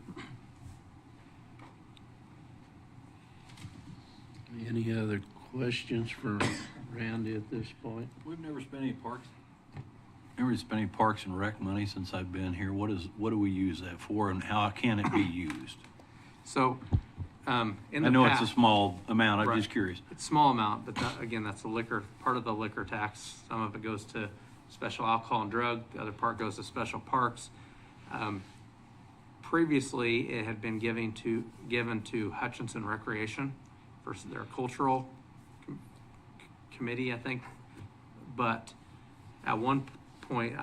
Speaker 6: Any other questions for Randy at this point?
Speaker 1: We've never spent any parks and rec money since I've been here. What do we use that for, and how can it be used?
Speaker 16: So, in the
Speaker 1: I know
Speaker 16: past,
Speaker 1: it's a small amount. I'm
Speaker 16: Right.
Speaker 1: just curious.
Speaker 16: It's a small amount, but again, that's the liquor, part of the liquor tax. Some of it goes to special alcohol and drug. The other part goes to special parks. Previously, it had been given to Hutchinson Recreation for their cultural committee, I think. But at one point,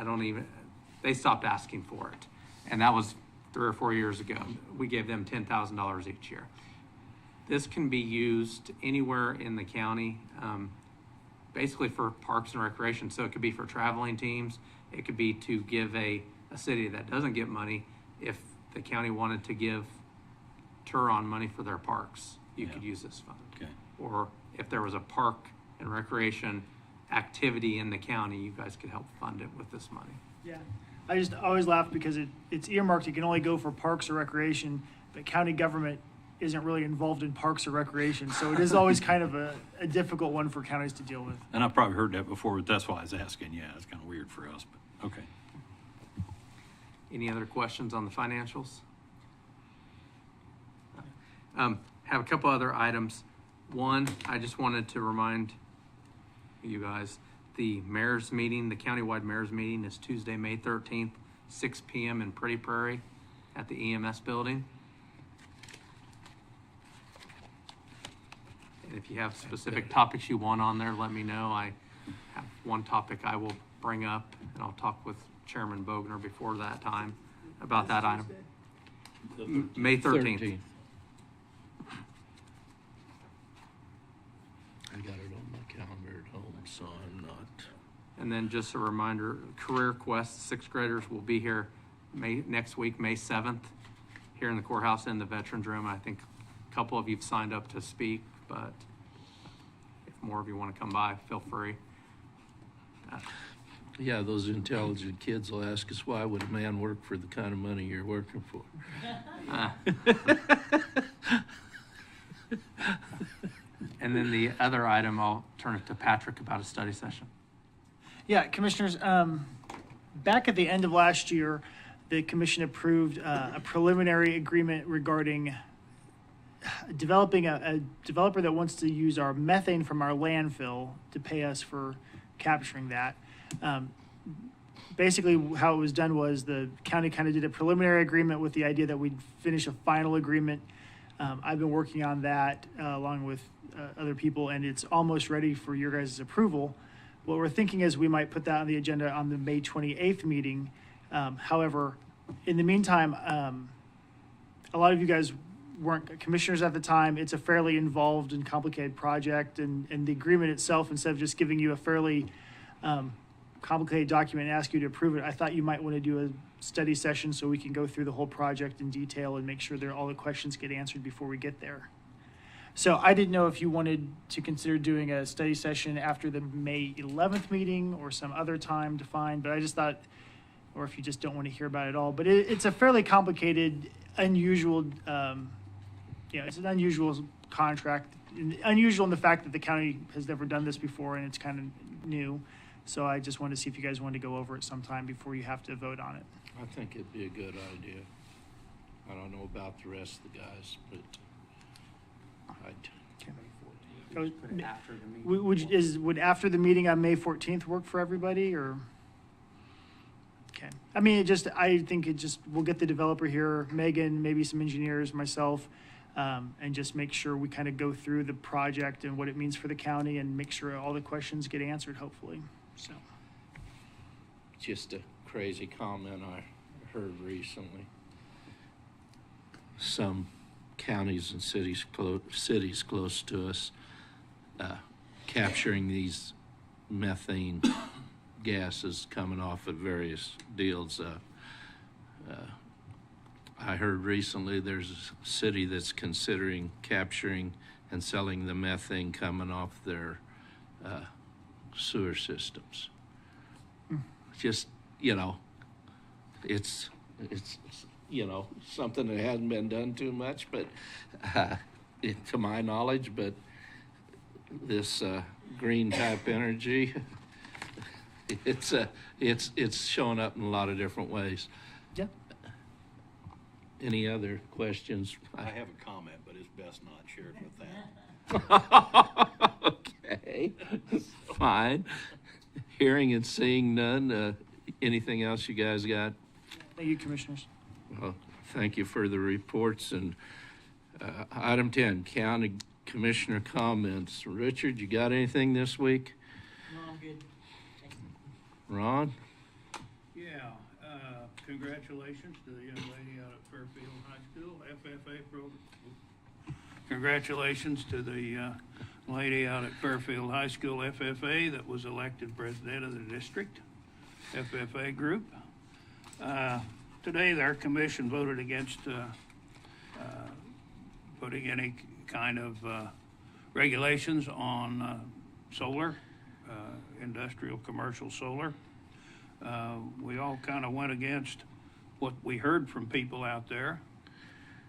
Speaker 16: they stopped asking for it. And that was 3 or 4 years ago. We gave them $10,000 each year. This can be used anywhere in the county, basically for parks and recreation. So it could be for traveling teams. It could be to give a city that doesn't get money. If the county wanted to give Turon money for their parks, you could use this fund.
Speaker 1: Okay.
Speaker 16: Or if there was a park and recreation activity in the county, you guys could help fund it with this money.
Speaker 8: Yeah, I just always laugh because it's earmarked, it can only go for parks or recreation, but county government isn't really involved in parks or recreation, so it is always kind of a difficult one for counties to deal with.
Speaker 1: And I've probably heard that before, but that's why I was asking. Yeah, it's kind of weird for us, but okay.
Speaker 16: Any other questions on the financials? Have a couple other items. One, I just wanted to remind you guys, the mayor's meeting, the countywide mayor's meeting is Tuesday, May 13th, 6 p.m. in Pretty Prairie at the EMS building. And if you have specific topics you want on there, let me know. I have one topic I will bring up, and I'll talk with Chairman Bogner before that time about that item. May 13th.
Speaker 6: I got it on my calendar at home, so I'm not.
Speaker 16: And then just a reminder, Career Quest 6th graders will be here next week, May 7th, here in the courthouse in the Veterans Room. I think a couple of you've signed up to speak, but if more of you want to come by, feel free.
Speaker 6: Yeah, those intelligent kids will ask us, why would a man work for the kind of money you're working for?
Speaker 16: And then the other item, I'll turn it to Patrick about a study session.
Speaker 8: Yeah, commissioners, back at the end of last year, the commission approved a preliminary agreement regarding developing a developer that wants to use our methane from our landfill to pay us for capturing that. Basically, how it was done was the county kind of did a preliminary agreement with the idea that we'd finish a final agreement. I've been working on that along with other people, and it's almost ready for your guys' approval. What we're thinking is we might put that on the agenda on the May 28th meeting. However, in the meantime, a lot of you guys weren't commissioners at the time, it's a fairly involved and complicated project, and the agreement itself, instead of just giving you a fairly complicated document and ask you to approve it, I thought you might want to do a study session so we can go through the whole project in detail and make sure that all the questions get answered before we get there. So I didn't know if you wanted to consider doing a study session after the May 11th meeting or some other time defined, but I just thought, or if you just don't want to hear about it at all. But it's a fairly complicated, unusual, it's an unusual contract. Unusual in the fact that the county has never done this before and it's kind of new. So I just wanted to see if you guys wanted to go over it sometime before you have to vote on it.
Speaker 6: I think it'd be a good idea. I don't know about the rest of the guys, but
Speaker 8: Would after the meeting on May 14th work for everybody, or? Okay. I mean, I think we'll get the developer here, Megan, maybe some engineers, myself, and just make sure we kind of go through the project and what it means for the county and make sure all the questions get answered, hopefully. So.
Speaker 6: just a crazy comment I heard recently. Some counties and cities close to us capturing these methane gases coming off of various deals. I heard recently there's a city that's considering capturing and selling the methane coming off their sewer systems. Just, it's something that hasn't been done too much, but to my knowledge, but this green type energy, it's showing up in a lot of different ways.
Speaker 8: Yeah.
Speaker 6: Any other questions?
Speaker 1: I have a comment, but it's best not shared with that.
Speaker 6: Okay, fine. Hearing and seeing none. Anything else you guys got?
Speaker 8: Thank you, Commissioners.
Speaker 6: Well, thank you for the reports. And item 10, County Commissioner comments. Richard, you got anything this week?
Speaker 12: No, I'm good.
Speaker 6: Ron?
Speaker 10: Yeah, congratulations to the young lady out at Fairfield High School, FFA program. Congratulations to the lady out at Fairfield High School FFA that was elected president of the district, FFA group. Today, their commission voted against putting any kind of regulations on solar, industrial commercial solar. We all kind of went against what we heard from people out there.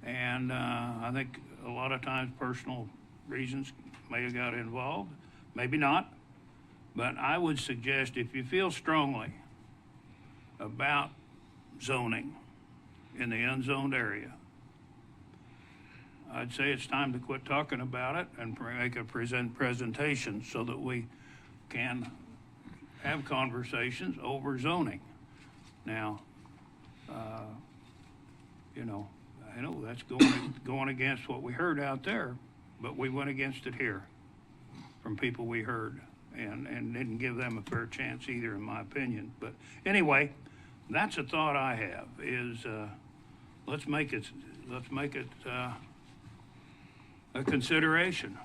Speaker 10: And I think a lot of times personal reasons may have got involved, maybe not. But I would suggest if you feel strongly about zoning in the unzoned area, I'd say it's time to quit talking about it and make a presentation so that we can have conversations over zoning. Now, I know that's going against what we heard out there, but we went against it here from people we heard and didn't give them a fair chance either, in my opinion. But anyway, that's a thought I have is let's make it a consideration.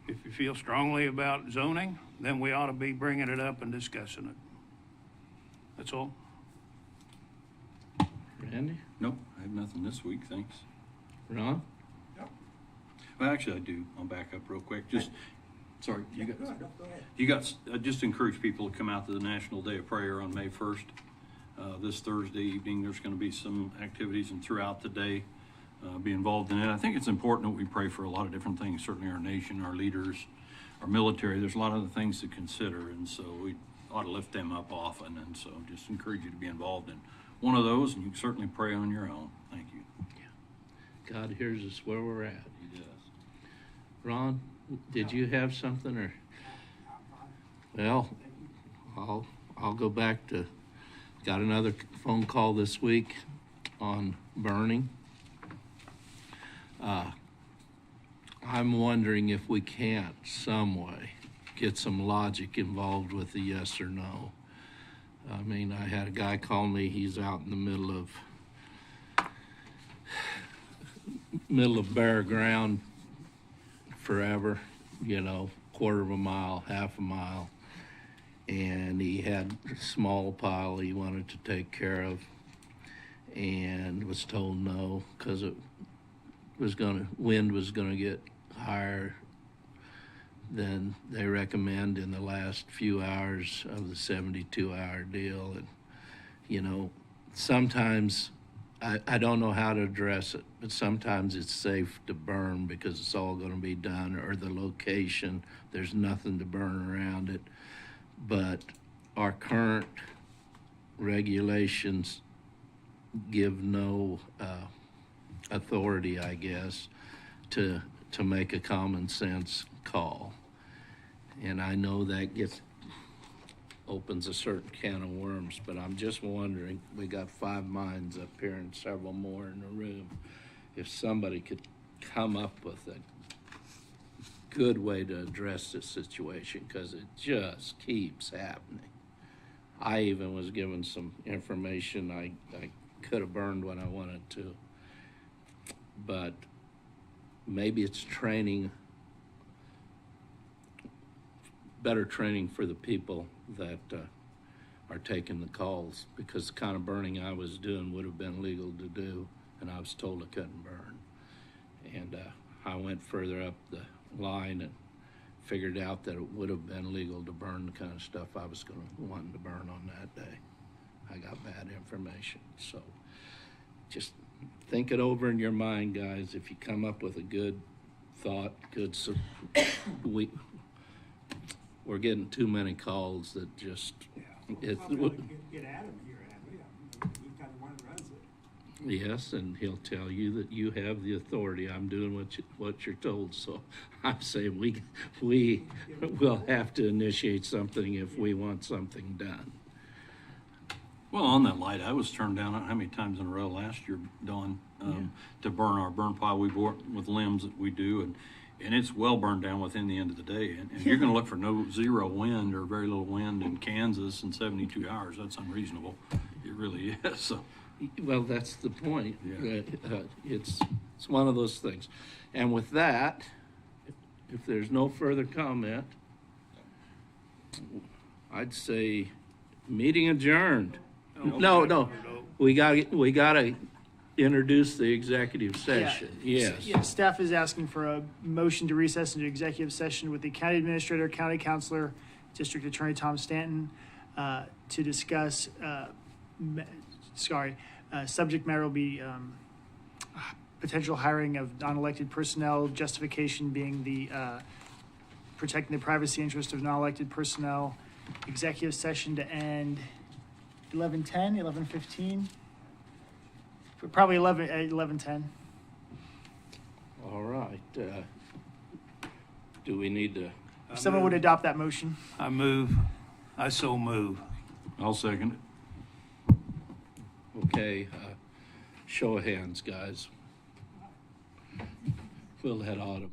Speaker 10: If you feel strongly about zoning, then we ought to be bringing it up and discussing it. That's all.
Speaker 6: Randy?
Speaker 1: Nope, I have nothing this week, thanks.
Speaker 6: Ron?
Speaker 1: Well, actually, I do. I'll back up real quick. Sorry, you got, just encourage people to come out to the National Day of Prayer on May 1st. This Thursday evening, there's going to be some activities, and throughout the day, be involved in it. I think it's important that we pray for a lot of different things, certainly our nation, our leaders, our military. There's a lot of other things to consider, and so we ought to lift them up often, and so just encourage you to be involved in one of those, and you can certainly pray on your own. Thank you.
Speaker 6: God hears us where we're at.
Speaker 1: He does.
Speaker 6: Ron, did you have something, or? Well, I'll go back to, got another phone call this week on burning. I'm wondering if we can't some way get some logic involved with the yes or no. I mean, I had a guy call me, he's out in the middle of middle of bare ground forever, quarter of a mile, half a mile. And he had a small pile he wanted to take care of and was told no because wind was gonna get higher than they recommend in the last few hours of the 72-hour deal. And sometimes I don't know how to address it, but sometimes it's safe to burn because it's all going to be done, or the location, there's nothing to burn around it. But our current regulations give no authority, I guess, to make a common sense call. And I know that opens a certain can of worms, but I'm just wondering, we got 5 minds up here and several more in the room, if somebody could come up with a good way to address this situation, because it just keeps happening. I even was given some information I could have burned when I wanted to, but maybe it's better training for the people that are taking the calls, because the kind of burning I was doing would have been legal to do, and I was told I couldn't burn. And I went further up the line and figured out that it would have been legal to burn the kind of stuff I was wanting to burn on that day. I got bad information. So just think it over in your mind, guys. If you come up with a good thought, we're getting too many calls that just
Speaker 17: Get Adam here, he's kind of one that runs it.
Speaker 6: Yes, and he'll tell you that you have the authority. I'm doing what you're told. So I'm saying we will have to initiate something if we want something done.
Speaker 1: Well, on that light, I was turned down how many times in a row last year, Dawn, to burn our burn pile we bought with limbs that we do, and it's well burned down within the end of the day. And you're going to look for zero wind or very little wind in Kansas in 72 hours. That's unreasonable. It really is. So.
Speaker 6: Well, that's the point.
Speaker 1: Yeah.
Speaker 6: It's one of those things. And with that, if there's no further comment, I'd say meeting adjourned. No. We gotta introduce the executive session. Yes.
Speaker 8: Yeah, staff is asking for a motion to recess into executive session with the county administrator, county counselor, district attorney Tom Stanton, to discuss, subject matter will be potential hiring of non-elected personnel, justification being the protecting the privacy interest of non-elected personnel, executive session to end 11:10, 11:15. Probably 11:10.
Speaker 6: All right. Do we need to?
Speaker 8: If someone would adopt that motion.
Speaker 10: I so move.
Speaker 1: I'll second it.
Speaker 6: Okay. Show of hands, guys. We'll let Autumn.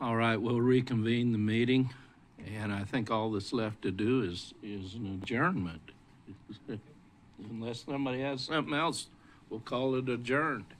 Speaker 6: All right, we'll reconvene the meeting, and I think all that's left to do is an adjournment. Unless somebody has something else, we'll call it adjourned.